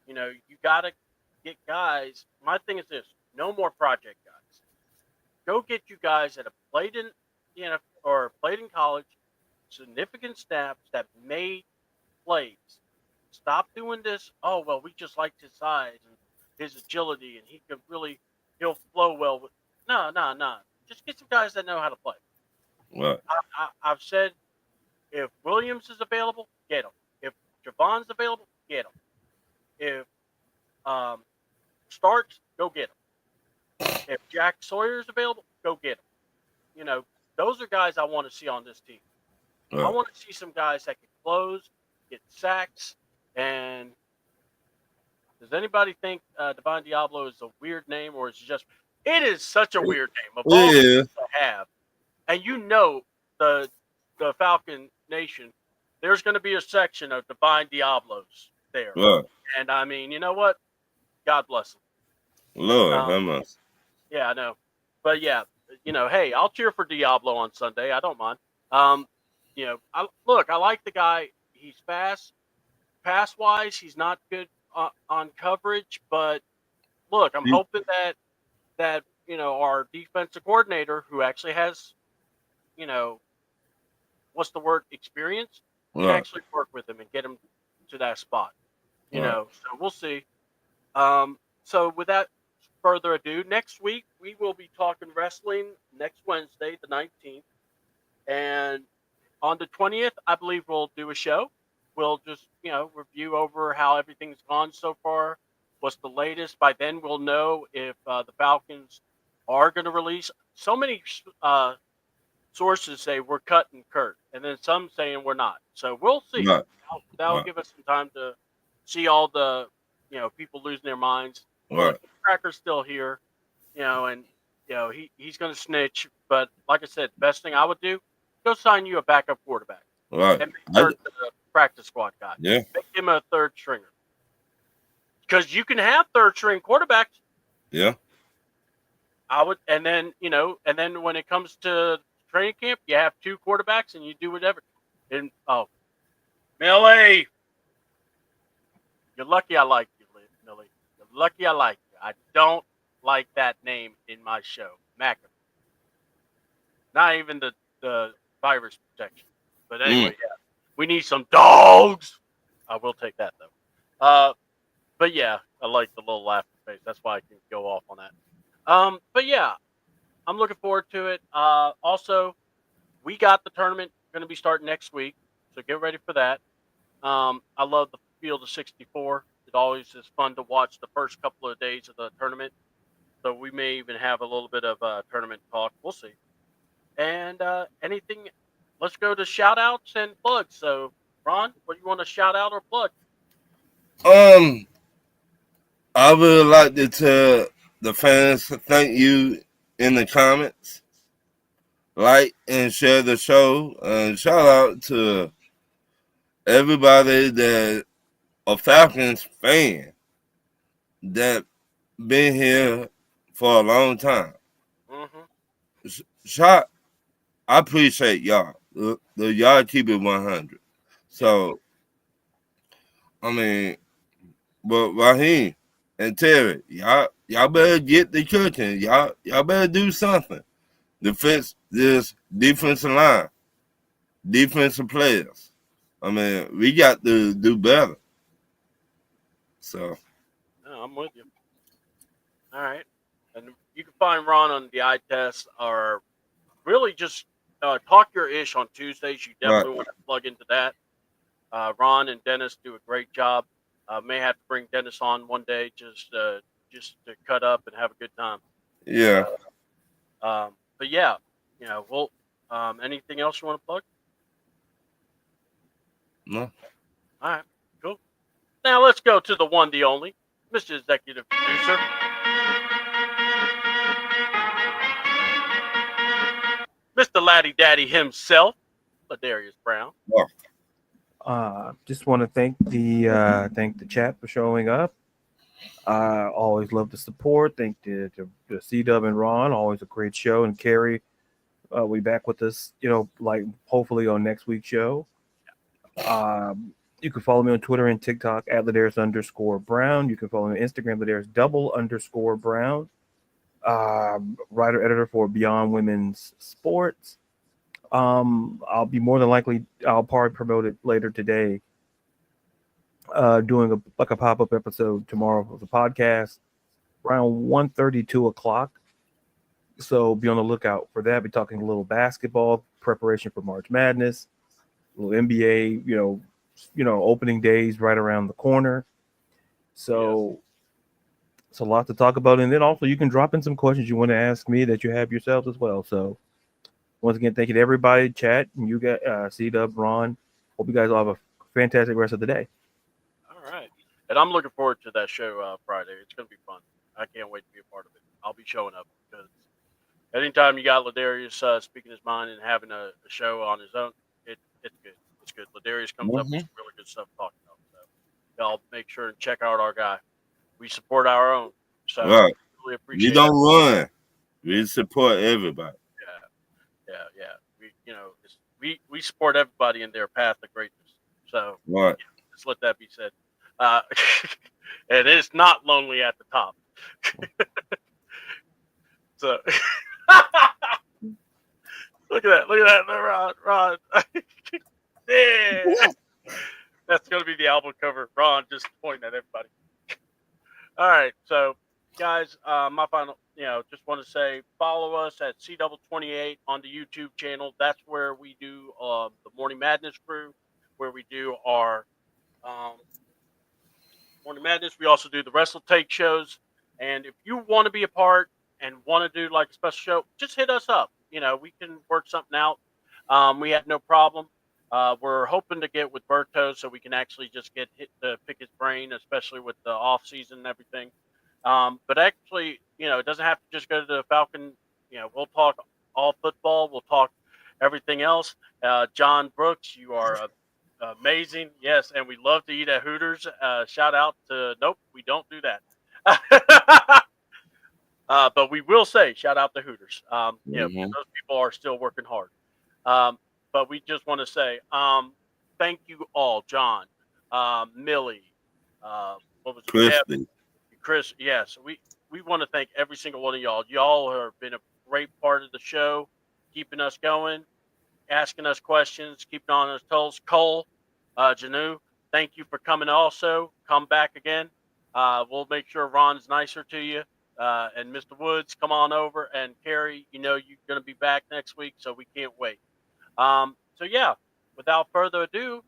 You gotta get guys. My thing is this: no more project guys. Go get you guys that have played in, or played in college, significant snaps that made plays. Stop doing this. Oh well, we just liked his size and his agility, and he'll flow well with. No, no, no. Just get some guys that know how to play. right, I've said if Williams is available, get him. If Javon's available, get him. If Starks, go get him. If Jack Sawyer's available, go get him. Those are guys I want to see on this team. I right. want to see some guys that can close, get sacks, and does anybody think Divine Diablo is a weird name, or is it just? It is such a weird name of all Yeah, names I have, and the Falcon Nation. There's going to be a section of Divine Diablos there, right. and I mean, you know what? God bless them. Lord, how much? Yeah, I know, but yeah, hey, I'll cheer for Diablo on Sunday. I don't mind. I like the guy. He's fast. Pass wise, he's not good on coverage, but look, I'm hoping that our defensive coordinator, who actually has, what's the word, experience, can Right, actually work with him and get him to that spot. right, So we'll see. So without further ado, next week we will be talking wrestling next Wednesday, the 19th, and on the 20th, I believe we'll do a show. We'll just, review over how everything's gone so far. What's the latest? By then, we'll know if the Falcons are going to release. So many sources say we're cutting Kurt, and then some saying we're not. So we'll see. right, That'll right, give us some time to see all the, people losing their minds. right, Look, Cracker's still here, and he's going to snitch. But like I said, best thing I would do, go sign you a backup quarterback right. and make Kurt the practice squad guy. Yeah, Make him a third stringer. Because you can have third string quarterbacks. yeah, I would, and then when it comes to training camp, you have two quarterbacks and you do whatever. And Millie, you're lucky I like you, Millie. You're lucky I like you. I don't like that name in my show, McAfee. Not even the virus protection. But anyway, yeah, we need some dogs. I will take that though. But yeah, I like the little laughing face. That's why I can go off on that. But yeah, I'm looking forward to it. Also, we got the tournament going to be starting next week, so get ready for that. I love the Field of 64. It always is fun to watch the first couple of days of the tournament. So we may even have a little bit of tournament talk. We'll see. And anything, let's go to shout outs and plugs. So, Ron, what do you want to shout out or plug? I would like to tell the fans thank you in the comments, like and share the show, and shout out to everybody that a Falcons fan that been here for a long time. Shout, I appreciate y'all. Y'all keep it 100. So, I mean, but Raheem and Terry, y'all better get the cooking. Y'all better do something to fix this defensive line, defensive players. I mean, we got to do better. So, No, I'm with you. All right. And you can find Ron on the eye test or really just talk your ish on Tuesdays. You right. definitely want to plug into that. Ron and Dennis do a great job. May have to bring Dennis on one day just to cut up and have a good time. Yeah. But yeah, we'll. Anything else you want to plug? No. All right, cool. Now let's go to the one, the only, Mr. Executive Producer, Mr. Laddie Daddy himself, Ladarius Brown. Just want to thank the chat for showing up. Always love the support. Thank the C-Dub and Ron. Always a great show. And Carrie will be back with us, like hopefully on next week's show. You can follow me on Twitter and TikTok at Ladarius_Brown. You can follow me on Instagram, Ladarius_Brown. Writer editor for Beyond Women's Sports. I'll be more than likely, I'll probably promote it later today. Doing a pop-up episode tomorrow of the podcast around 1:30, 2 o'clock. So be on the lookout for that. Be talking a little basketball preparation for March Madness, a little NBA, opening days right around the corner. So Yes. it's a lot to talk about. And then also you can drop in some questions you want to ask me that you have yourselves as well. So once again, thank you to everybody, chat, and you got C-Dub, Ron. Hope you guys all have a fantastic rest of the day. All right. And I'm looking forward to that show Friday. It's going to be fun. I can't wait to be a part of it. I'll be showing up because anytime you got Ladarius speaking his mind and having a show on his own, it's good. It's good. Ladarius comes up with some really good stuff to talk about. So y'all make sure and check out our guy. We support our own. So Right. really appreciate We don't run. We support everybody. Yeah. We support everybody in their path of greatness. So Right. just let that be said. And it's not lonely at the top. So look at that, Ron. Yeah. That's gonna be the album cover. Ron just pointing at everybody. All right, so guys, my final, just want to say follow us at C28 on the YouTube channel. That's where we do the Morning Madness crew, where we do our Morning Madness. We also do the Wrestle Take shows. And if you want to be a part and want to do like a special show, just hit us up. We can work something out. We have no problem. We're hoping to get with Berto so we can actually just get hit to pick his brain, especially with the off season and everything. But actually, it doesn't have to just go to the Falcon. We'll talk all football. We'll talk everything else. John Brooks, you are amazing. Yes, and we love to eat at Hooters. Shout out to nope, we don't do that. But we will say shout out to Hooters. Because those people are still working hard. But we just want to say thank you all, John, Millie, what was it? Christy. Chris. Yes, we want to thank every single one of y'all. Y'all have been a great part of the show, keeping us going, asking us questions, keeping on us toes. Cole, Janu, thank you for coming also. Come back again. We'll make sure Ron's nicer to you. And Mr. Woods, come on over. And Carrie, you're going to be back next week, so we can't wait. So yeah, without further ado,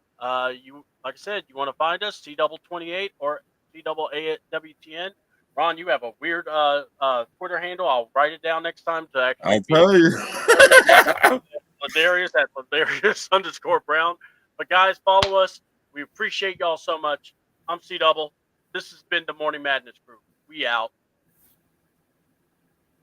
you like I said, you want to find us C28 or CAAWTN. Ron, you have a weird Twitter handle. I'll write it down next time to actually. I tell you. Ladarius at Ladarius_Brown. But guys, follow us. We appreciate y'all so much. I'm C-Double. This has been the Morning Madness Group. We out.